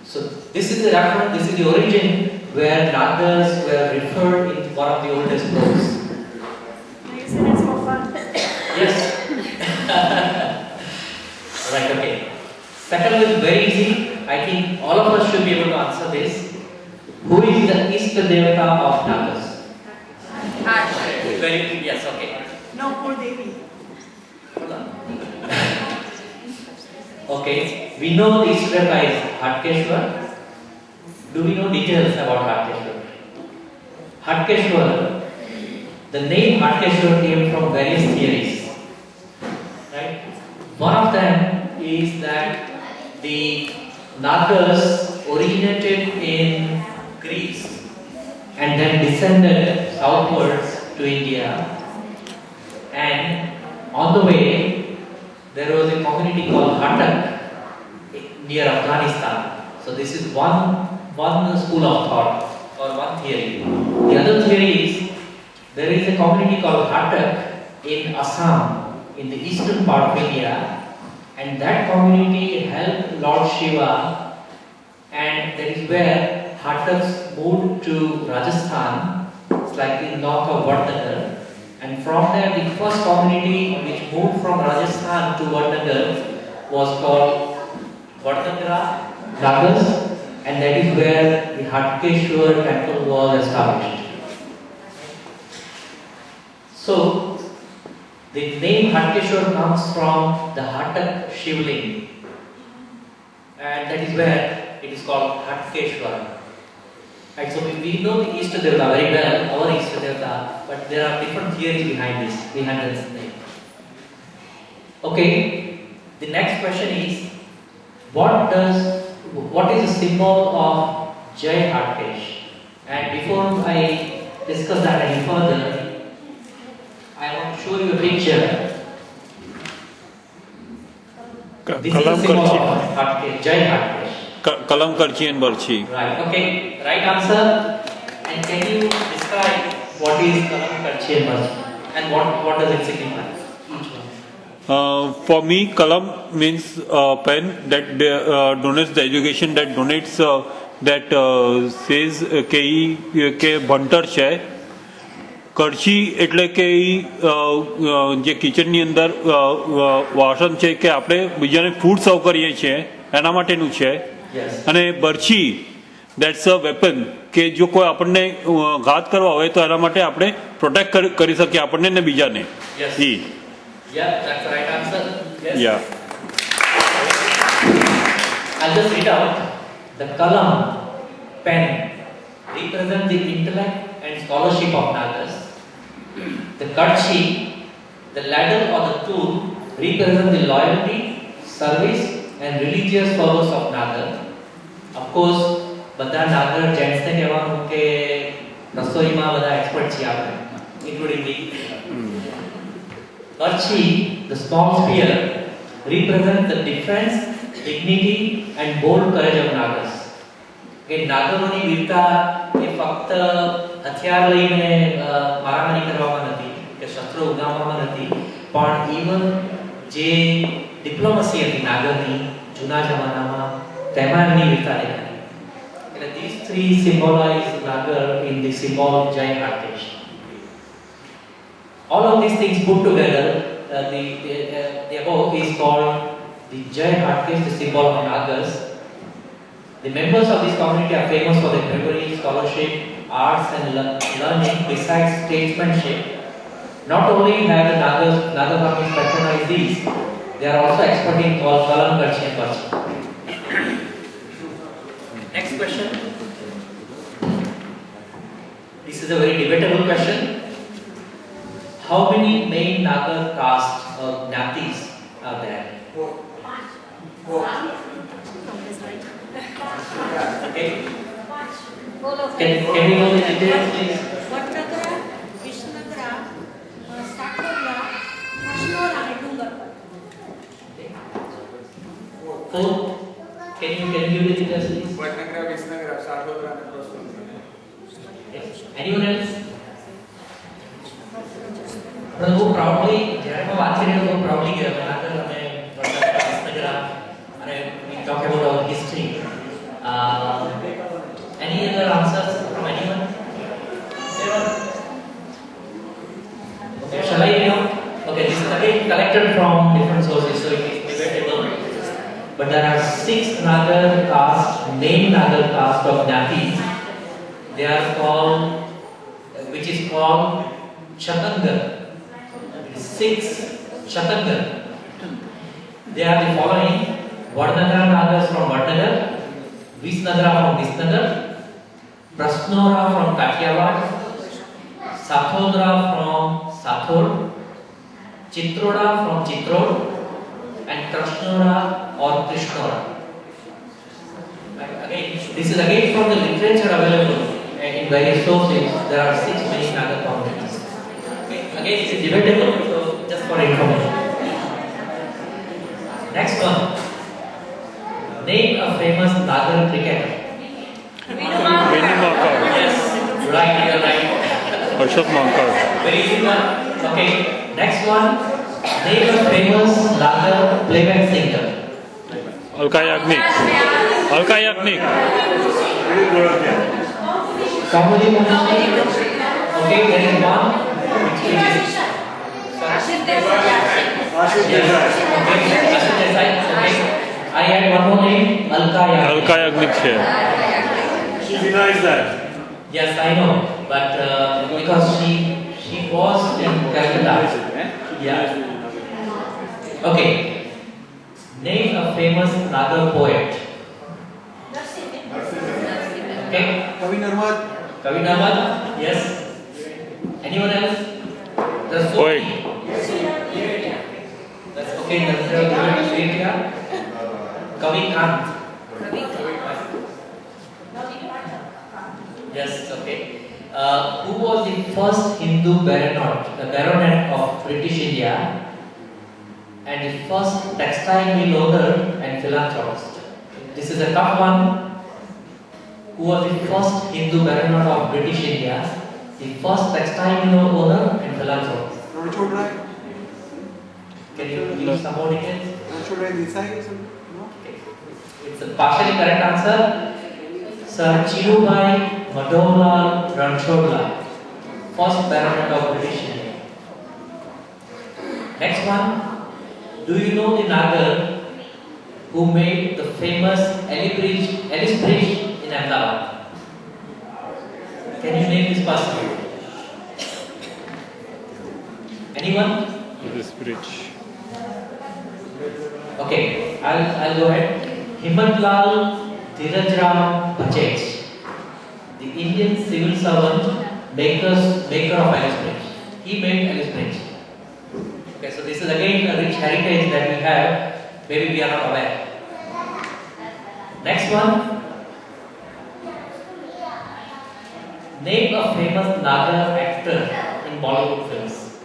So this is the reference, this is the origin where Nagas were referred in one of the oldest books. You said it's for fun. Yes. Right, okay. Second is very easy. I think all of us should be able to answer this. Who is the Ishta Devata of Nagas? Very good, yes, okay. No, poor Devi. Hold on. Okay, we know the Ishta Devata is Hatkeshwar. Do we know details about Hatkeshwar? Hatkeshwar, the name Hatkeshwar came from various theories. Right? One of them is that the Nagas originated in Greece and then descended southwards to India, and on the way there was a community called Hatak near Afghanistan. So this is one school of thought or one theory. The other theory is there is a community called Hatak in Assam in the eastern part of India, and that community helped Lord Shiva, and that is where Hataks moved to Rajasthan, slightly north of Vadnagar, and from there the first community which moved from Rajasthan to Vadnagar was called Vadnagara Nagas, and that is where the Hatkeshwar temple was established. So the name Hatkeshwar comes from the Hatak Shivling, and that is where it is called Hatkeshwar. Right, so we know the Ishta Devata very well, our Ishta Devata, but there are different theories behind this name. Okay, the next question is, what is the symbol of Jai Hatkesh? And before I discuss that any further, I want to show you a picture. This is the symbol of Hatkesh, Jai Hatkesh. Kalam Karchi and Barchi. Right, okay, right answer. And can you describe what is Kalam Karchi and Barchi and what does it signify? Each one. For me, Kalam means pen that donates the education, that donates that says કે ભણતર છે. કરછી એટલે કે જે કિચનની અંદર વાસણ છે કે આપણે બીજાને ફૂડ સર્વ કરીએ છીએ એના માટેનું છે. અને બરછી દેટ્સ અ વેપન કે જો કોઈ આપણને ઘાત કરવા હોય તો એના માટે આપણે પ્રોટેક્ટ કરી શકીએ આપણને ને બીજાને. Yeah, that's the right answer. Yes. Yeah. I'll just read out. The Kalam, pen, represents the intellect and scholarship of Nagas. The Karchi, the ladle or the tool, represent the loyalty, service and religious fervours of Nagar. Of course, બધા નાગર gents ને કહેવાનું કે રસોઈમાં બધા expert છીએ આપણે, including me. Karchi, the small sphere, represents the defense, dignity and bold courage of Nagars. કે નાગરોની વીરતા એ ફક્ત હથિયાર લઈને મારામારી કરવામાં નથી કે શસ્ત્રો ઉગામવામાં નથી, પણ ઇવન જે ડિપ્લોમસી હતી નાગરની જૂના જમાનામાં તેમાં એમની વીરતા દેખાડી. એટલે these three symbolize Nagar in the symbol Jai Hardesh. All of these things put together, the above is called the Jai Hardesh, the symbol of Nagars. The members of this community are famous for their bravery, scholarship, arts and learning besides statesmanship. Not only have the Nagar families patronized these, they are also expert in Kalam, Karchi and Karchi. Next question. This is a very debatable question. How many main Nagar castes or Gnatis are there? Okay. Can we know the details, please? Vadnagara, Visnagara, સાકોલિયા, કૃષ્ણોરા અને ડુંગરપર. So, can you give the details, please? Vadnagara, Visnagara, સાકોલિયા અને કૃષ્ણોરા. Anyone else? બહુ proudly, જ્યારે પણ વાત કરીએ તો proudly કહેવાય કે નાગર અમે વડનગરા, વિસનગરા અને we talk about our history. Any other answers from anyone? Okay, shall I know? Okay, this is again collected from different sources, so it is debatable. But there are 6 Nagar castes, main Nagar caste of Gnatis. They are called, which is called Chatangar. 6 Chatangar. They are the following: Vardnagara Nagars from Vardnagar, Visnagara from Visnagar, Prasnora from Kathiawad, Sathodra from Sathod, Chitroda from Chitrod, and Krishnora or Krishnora. Again, this is again from the literature available in various sources. There are 6 main Nagar communities. Okay. Again, it is debatable, so just for information. Next one. Name a famous Nagar cricketer. Venu Mankar. Yes, right, you're right. Ashok Mankar. Very easy one. Okay, next one. Name a famous Nagar playback singer. Alka Yagnik. Alka Yagnik. Kamali Mohini. Okay, there is one. Which is Ashit Desai. yes. Okay, Ashit Desai. Okay. I had one more name, Alka Yagnik. Alka Yagnik છે. She denies that. Yes, I know, but because she was in Calcutta. Yeah. Okay. Name a famous Nagar poet. Okay. Kavi Narmad. Kavi Narmad. Yes. Anyone else? That's so Poet. That's okay. That's great. Yeah. Kavi Kant. Yes, okay. Who was the first Hindu baronet of British India and the first textile mill owner and philanthropist? This is a tough one. Who was the first Hindu baronet of British India, the first textile mill owner and philanthropist? Ranchod Rai. Can you give some more details? Ranchod Rai Desai or something? No? It's a partially correct answer. Sir Chirubai Madhomlal Ranchodla, first baronet of British India. Next one. Do you know the Nagar who made the famous Ellis Bridge in Ahmedabad? Can you name this person? Anyone? This bridge. Okay, I'll go ahead. Himatlal Dhirajram Bajaj, the Indian civil servant, maker of Ellis Bridge. He made Ellis Bridge. Okay, Okay, so this is again a rich heritage that we have. Maybe we are not aware. Next one. Name a famous Naga actor in Bollywood films.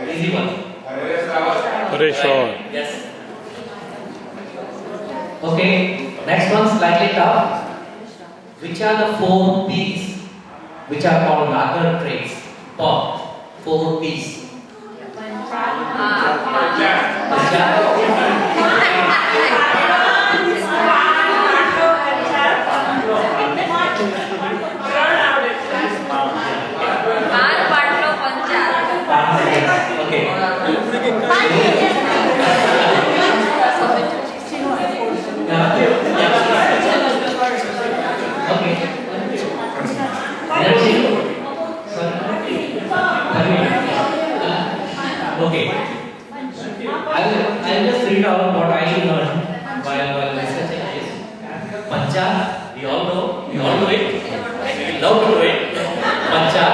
Easy one. Paresh Rawal. Yes. Okay. Next one, slightly tough. Which are the 4 P's which are called Naga traits? 4 P's. Okay. I'll just read out what I learned while researching this. Pancha, we all know it. We love to do it. Pancha,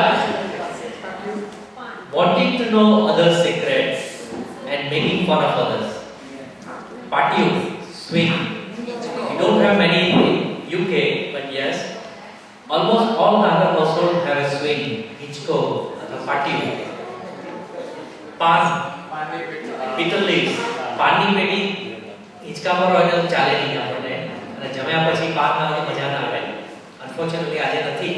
wanting to know others' secrets and making fun of others. Patio, swing. We don't have many in UK, but yes, almost all Naga households have a swing, hitchco, a patio. Pan, betel leaves, પાનની પેટી હિંચકા પર હોય તો ચાલે નહીં આપણને અને જમ્યા પછી પાન ના હોય તો મજા ના આવે. Unfortunately આજે નથી.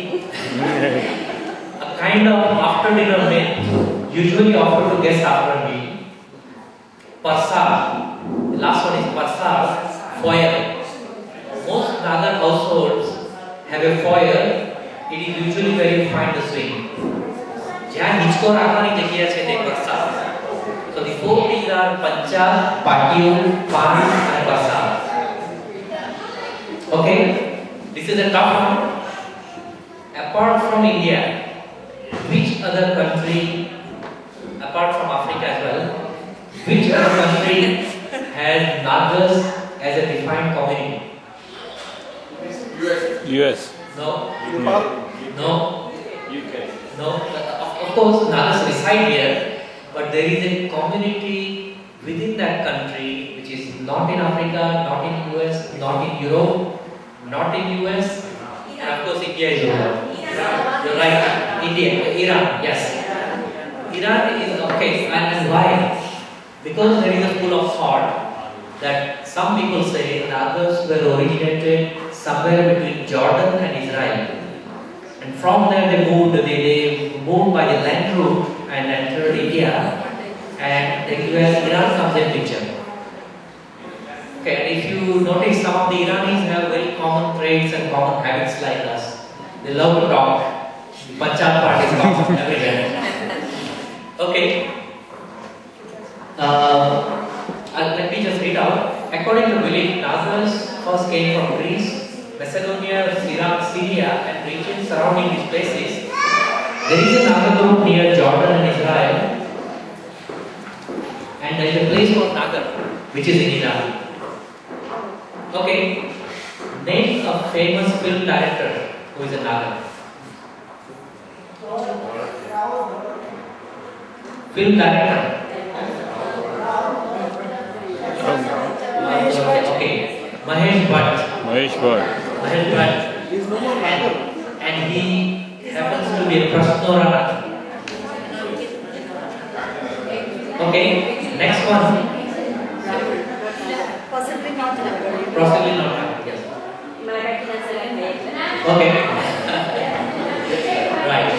A kind of after dinner meal usually offered to guests after a meal. Parsa, the last one is parsa, foyer. Most Naga households have a foyer. It is usually where you find the swing. જ્યાં હિંચકો રાખવાની જગ્યા છે તે પરસા. So the 4 P's are pancha, patio, pan and parsa. Okay, this is a tough one. Apart from India, which other country, apart from Africa as well, which other country has Nagas as a defined community? US. No. No. UK. No. Of course, Nagas reside here, but there is a community within that country which is not in Africa, not in US, not in Europe, not in US, and of course India is over. You're right. India, Iran, yes. Iran is okay, and why? Because there is a school of thought that some people say Nagas were originated somewhere between Jordan and Israel. And from there they moved by the land route and entered India, and where Iran comes in picture. Okay, and if you notice, some of the Iranis have very common traits and common habits like us. They love to talk. Panchayat part is common everywhere. Okay. Let me just read out. According to belief, Nagas first came from Greece, Macedonia, Syria, and regions surrounding these places. There is a Naga group near Jordan and Israel, and there is a place called Nagar, which is in Iran. Okay, name a famous film director who is a Naga. Film director. Okay, Mahesh Bhatt. Mahesh Bhatt. Mahesh Bhatt. And he happens to be a Prasnora. Okay, next one. Possibly not Nagar. Possibly not Nagar, yes. Okay. Right.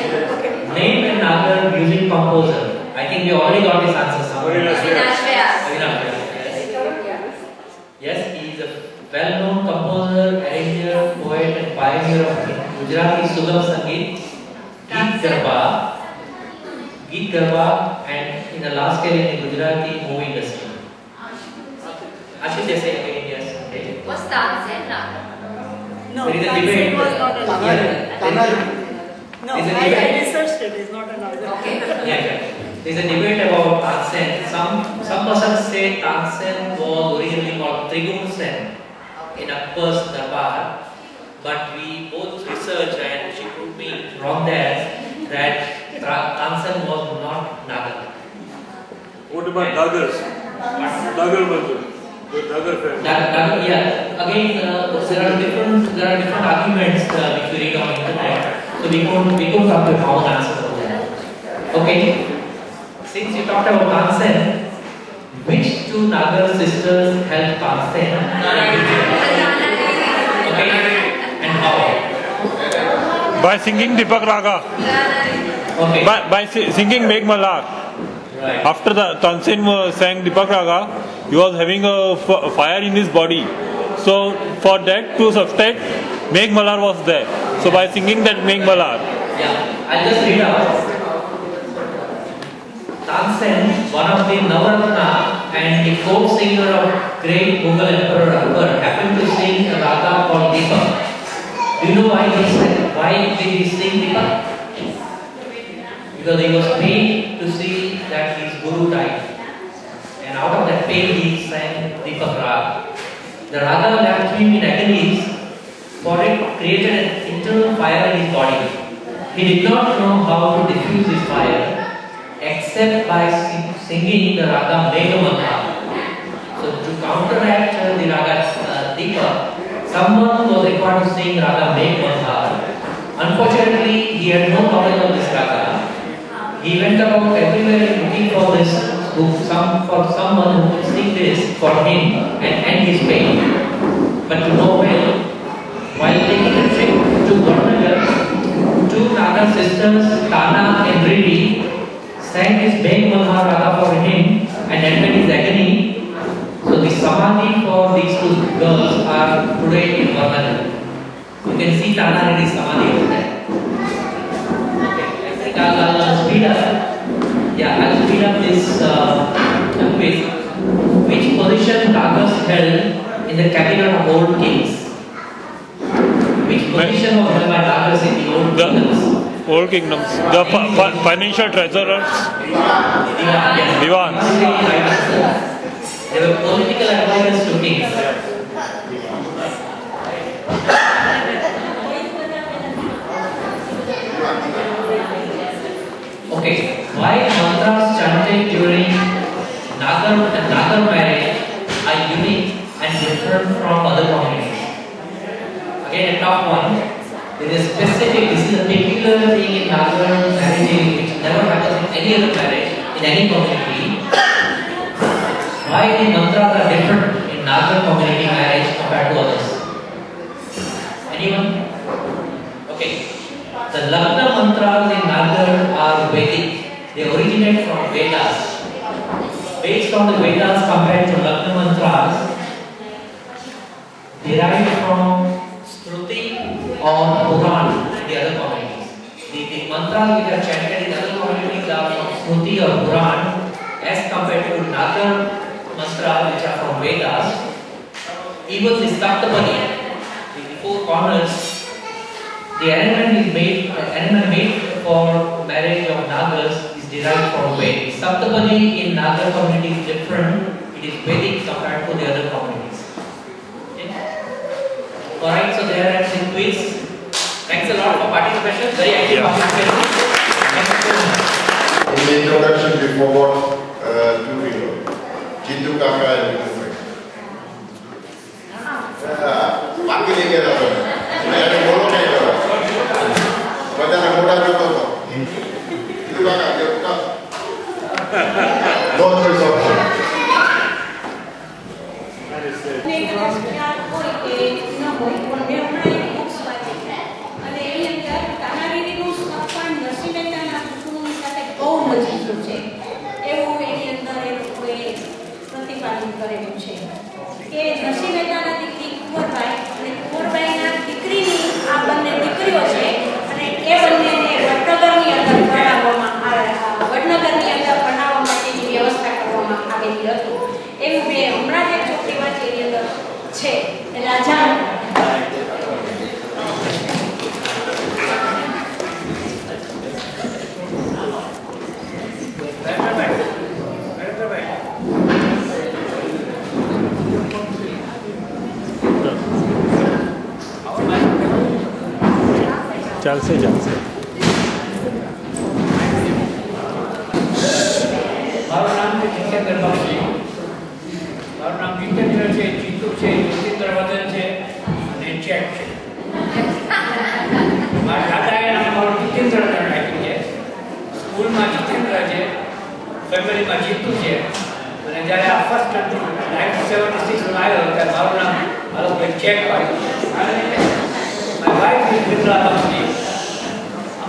Name a Nagar music composer. I think we already got this answer somewhere. Yes, he is a well-known composer, arranger, poet, and pioneer of Gujarati Sugam Sangeet, Geet Garba, and in a large scale in the Gujarati movie industry. Ashit Desai again, yes. Okay. What's the answer? No, there is a Tansen debate. was not a Nagar. No, There's a I debate. researched it. It's not a Nagar. Okay. Yeah. There's a debate about Tansen. Some persons say Tansen was originally called Trigun Sen in Akbar's Darbar, but we both researched and she proved me wrong there that Tansen was not Nagar. Who what about daggers? Dagger Bantu. The dagger family. Yeah. Again, there are different arguments which we read on internet. So we could come to a common answer for that. Okay. Since you talked about Tansen, which two Nagar sisters helped Tansen? Okay. And how? By singing Deepak Raga. Okay. By singing Megh Malhar. Right. After the Tansen sang Deepak Raga, he was having a fire in his body. So for that to subside, Megh Malhar was there. So by singing that Megh Malhar. Yeah, I'll just read out. Tansen, one of the Navaratna and the folk singer of great Mughal Emperor Akbar, happened to sing a raga called Deepak. Do you know why did he sing Deepak? Because he was paid to see that his guru died. And out of that pain he sang Deepak Raga. The raga left him in agonies, for it created an internal fire in his body. He did not know how to diffuse his fire except by singing the raga Megh Malhar. So to counteract the raga Deepak, someone was required to sing raga Megh Malhar. Unfortunately, he had no knowledge of this raga. He went about everywhere looking for someone who could sing this for him and end his pain. But to no avail. While taking a trip to Gornagar, two Naga sisters, Tana and Riri, sang his Megh Malhar raga for him and ended his agony. So the samadhi for these two girls are today in Gornagar. You can see Tana and Riri's samadhi over there. I'll speed up. Yeah, I'll speed up this quiz. Which position Nagas held in the cabinet of old kings? Which position was held by Nagas in the old kingdoms? Old kingdoms. The financial treasurers. Divans. They were political advisors to kings. Okay, why mantras chanted during Nagar marriage are unique and different from other communities? Again, a top one. There is specific, this is a particular thing in Nagar marriage which never happens in any other marriage, in any community. Why the mantras are different in Nagar community marriage compared to others? Anyone? Okay. The Lagna mantras in Nagar are Vedic. They originate from Vedas. Based on the Vedas compared to Lagna mantras, derived from Shruti or Puran in the other communities. The mantras which are chanted in other communities are from Shruti or Puran as compared to Nagar mantras which are from Vedas. Even the Saptapadi, the four corners, the arrangement made for marriage of Nagas is derived from Vedic. Saptapadi in Nagar community is different. It is Vedic compared to the other communities. Okay. Alright, so there are the quiz. Thanks a lot for participation. Very active participation. In the introduction, we forgot two people, Jindu Kaka and Bindu Baki नहीं किया था मैं बोलो नहीं था बता ना मोटा जो तो Jindu Kaka जो तो no choice option એવું એની અંદર એ લોકોએ પ્રતિપાદન કરેલું છે કે નરસિંહ મહેતાના દીકરી કુંવરબાઈ અને કુંવરબાઈના દીકરીની આ બંને દીકરીઓ છે અને એ બંનેને વડનગરની અંદર ભણાવવા માટેની વ્યવસ્થા કરવામાં આવેલી હતી એવું મેં હમણાં જ એક છોકરી વાંચી એની અંદર છે એટલે આ જાણ ચાલશે મારું નામ છે first 1976 when I was at Maruram, I was being checked by my wife is Mitra Lamsi.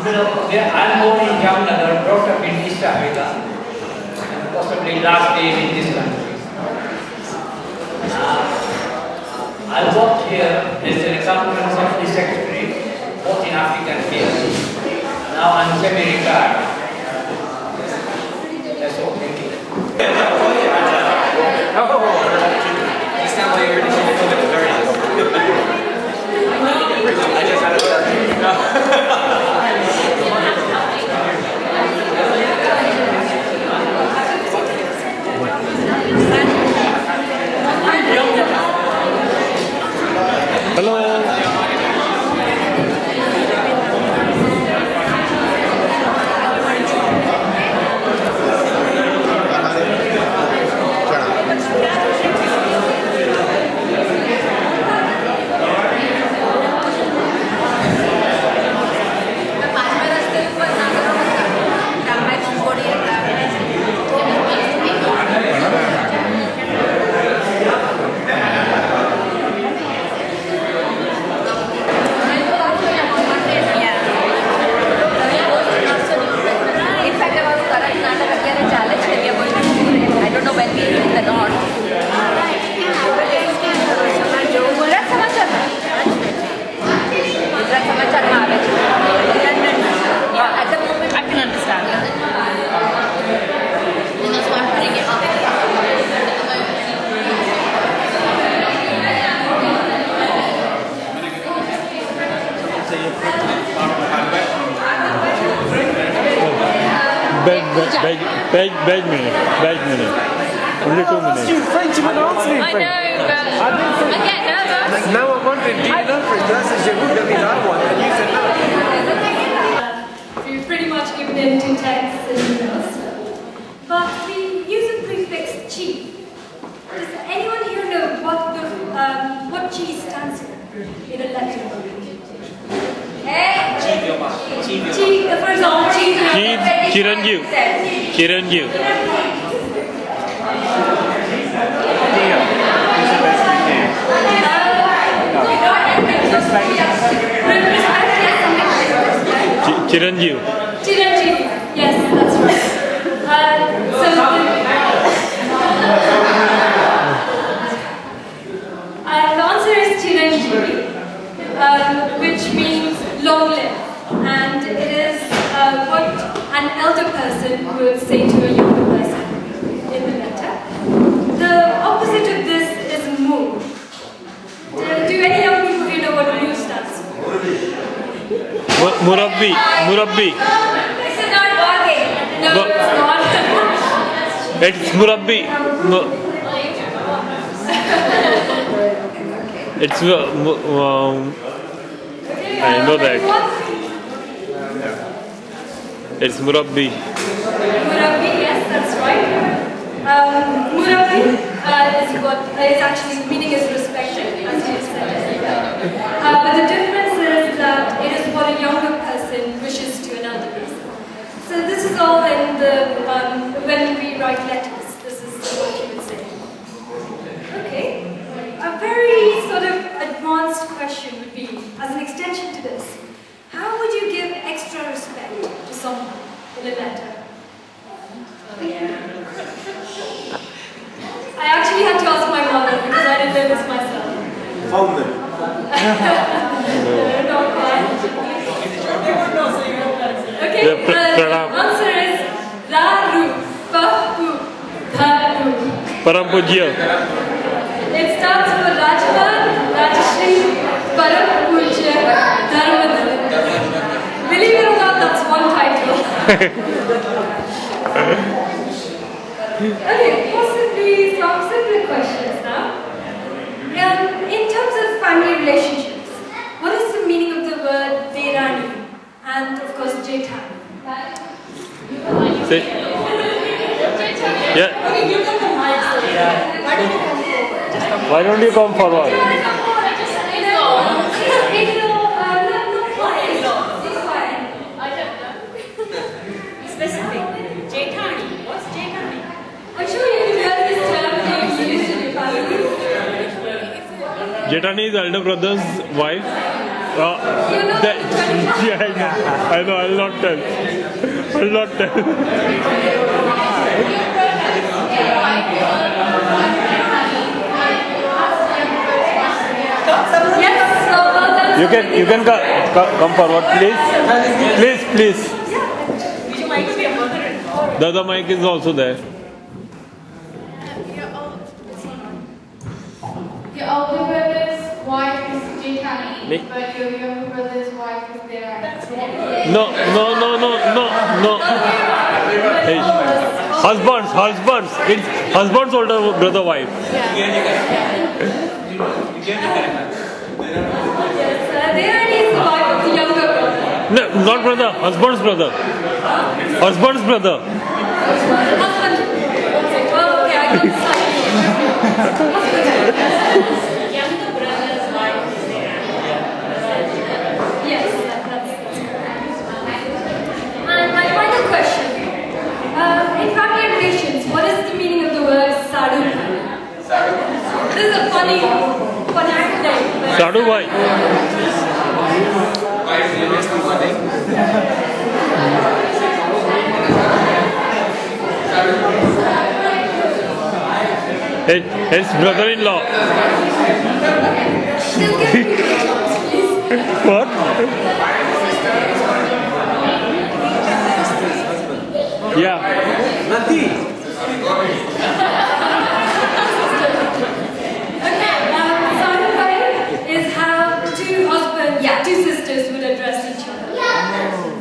I'm born in Jamnagar, brought up in East Africa, and possibly last day in this country. I worked here as an example company secretary, both in Africa and here. Now I'm semi-retired. That's all. Thank you. This sounds like you're going to keep it very I just had it. Hello. Beg minute. Only 2 minutes. You French, you would answer in I French. know, but I get nervous. Now I'm wondering, do you know French? I said, je vous donne that one, and you said no. We've pretty much given in to texts and emails, but we use a prefix chi. Does anyone here know what chi stands for in a letter? Chi, for example, Chiranjeev. Chiranjeev. Yes, that's right. The answer is Chiranjeevi, which means long live, and it is what an elder person would say to a younger person in the letter. The opposite of this is mu. Do any young people here know what mu stands for? Murabbi. This is not working. No, it's not. It's Murabbi. It's I know that. It's Murabbi. Murabbi, yes, that's right. Murabbi is actually meaning is respected, as you said. But the difference is that it is what a younger person wishes to an elder person. So this is all in the when we write letters. This is what you would say. Okay. A very sort of advanced question would be, as an extension to this, how would you give extra respect to someone in a letter? I actually had to ask my mother because I didn't know this myself. Father. Okay, the answer is Ra-Ru, Pa-Pu, Dha-Ru. Param Pujya. It starts for Rajman, Rajashri, Param Pujya, Dharmadhara. Believe it or not, that's one title. Okay, possibly some simple questions now. In terms of family relationships, what is the meaning of the word Derani and of course Jethan? Say. Yeah. Okay, give them the mic. Why don't you come forward? Specific. Jethani. What's Jethani? I'm sure you've heard this term Jetani is elder brother's wife. Yeah, I know. I'll not tell. I'll not tell. You can come forward, please. Please. The other mic is also there. Your older brother's wife is Jetani, but your younger brother's wife is there. No. Hey, husbands. It's husband's older brother wife. There is the wife of the younger brother. No, not brother. Husband's brother. Husband's brother. Husband. Well, okay, I got younger brother's wife is there. Yes, that's and my final question. In family relations, what is the meaning of the word sadhu? This is a funny name. Sadhu bhai. His brother-in-law. What? Yeah. Okay, sadhu bhai is how two sisters would address each other.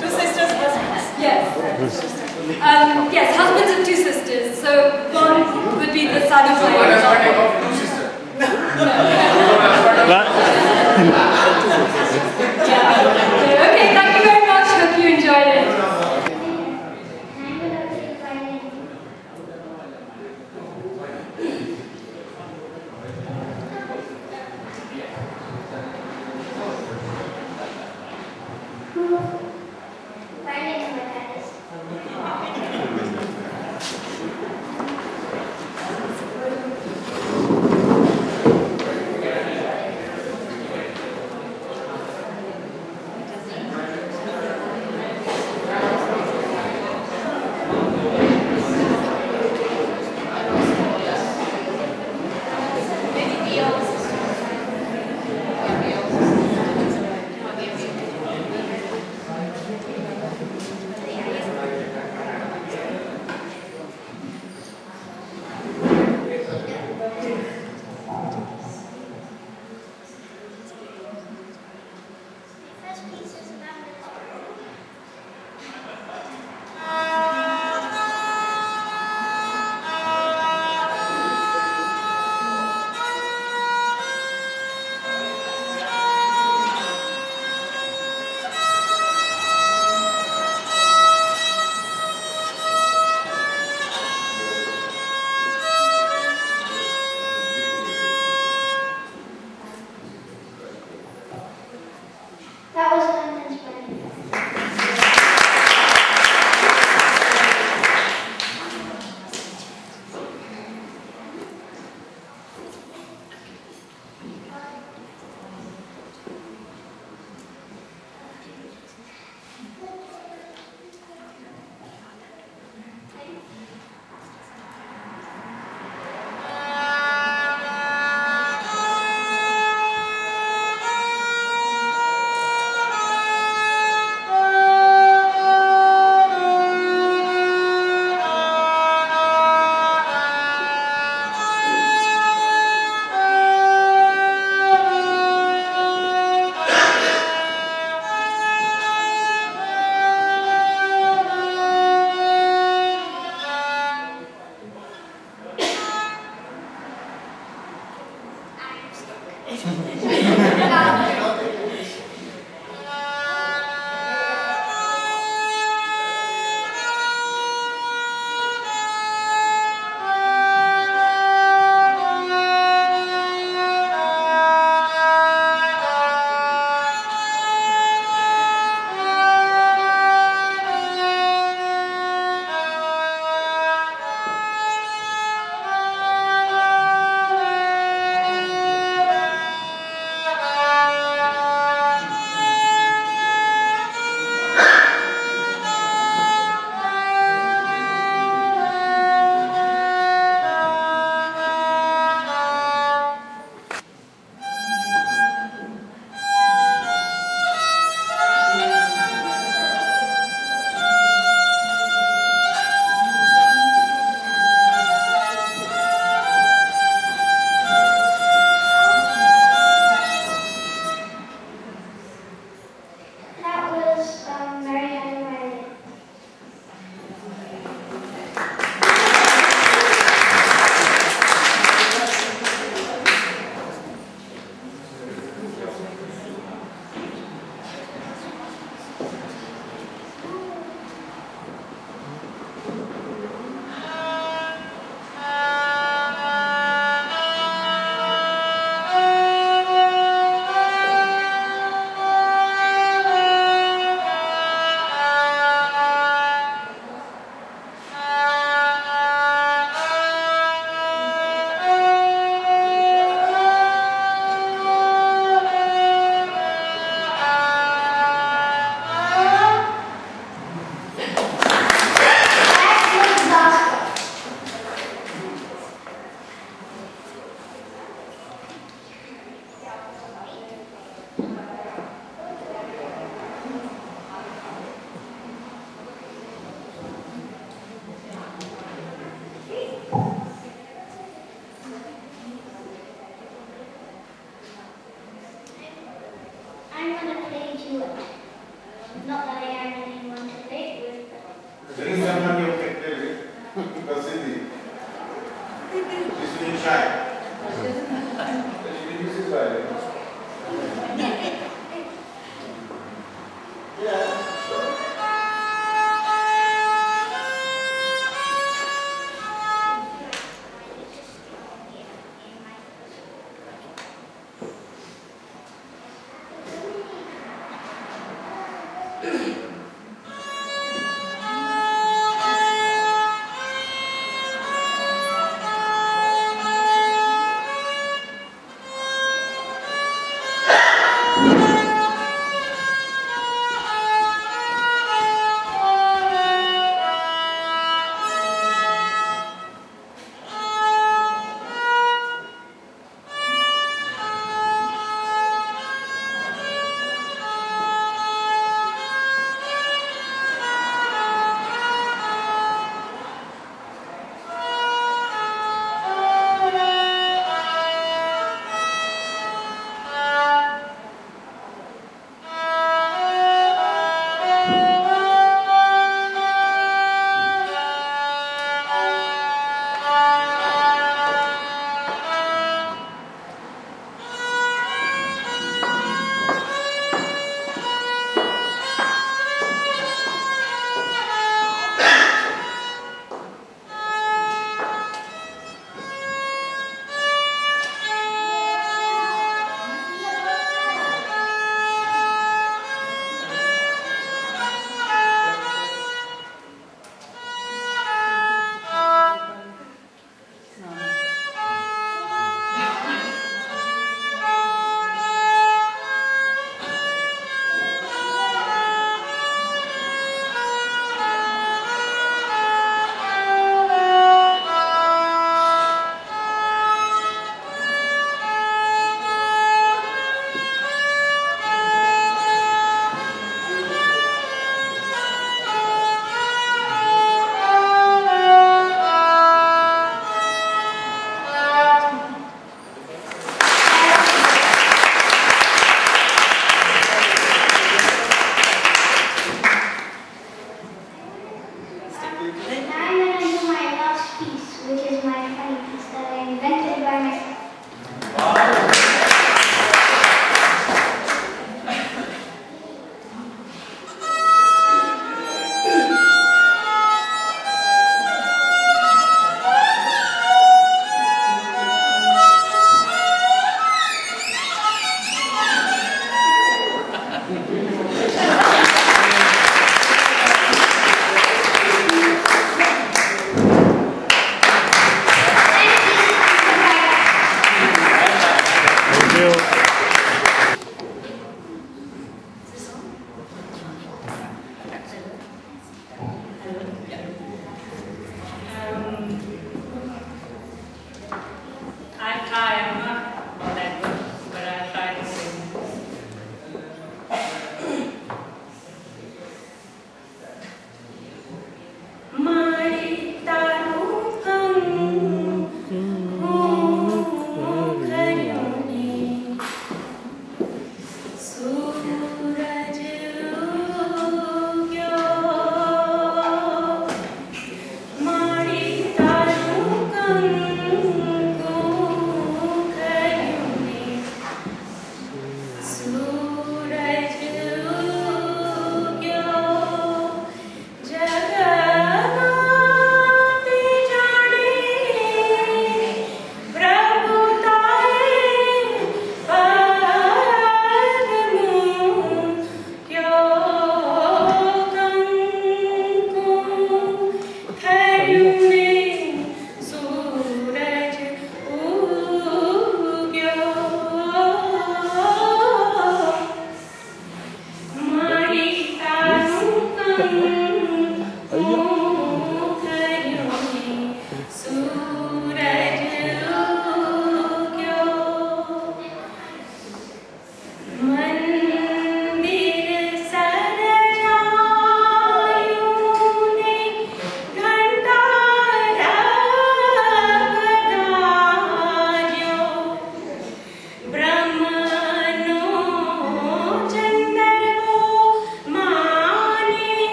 Two sisters, husbands. Yes. Yes, husbands of two sisters. So one would be the sadhu bhai. Okay, thank you very much. Hope you enjoyed it. That was uninspiring. bit shy. This is violin. Yeah.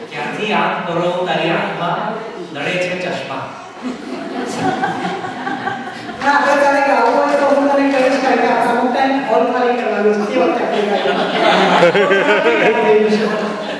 ક્યાંથી આંખ કરો તારી આંખમાં નડે છે ચશ્મા. ના આપણે તારે ગાવું હોય તો હું તને કહીશ કે અમુક ટાઈમ હોલ ખાલી કરવાનું છે તે વખતે આપણે ગાઈએ.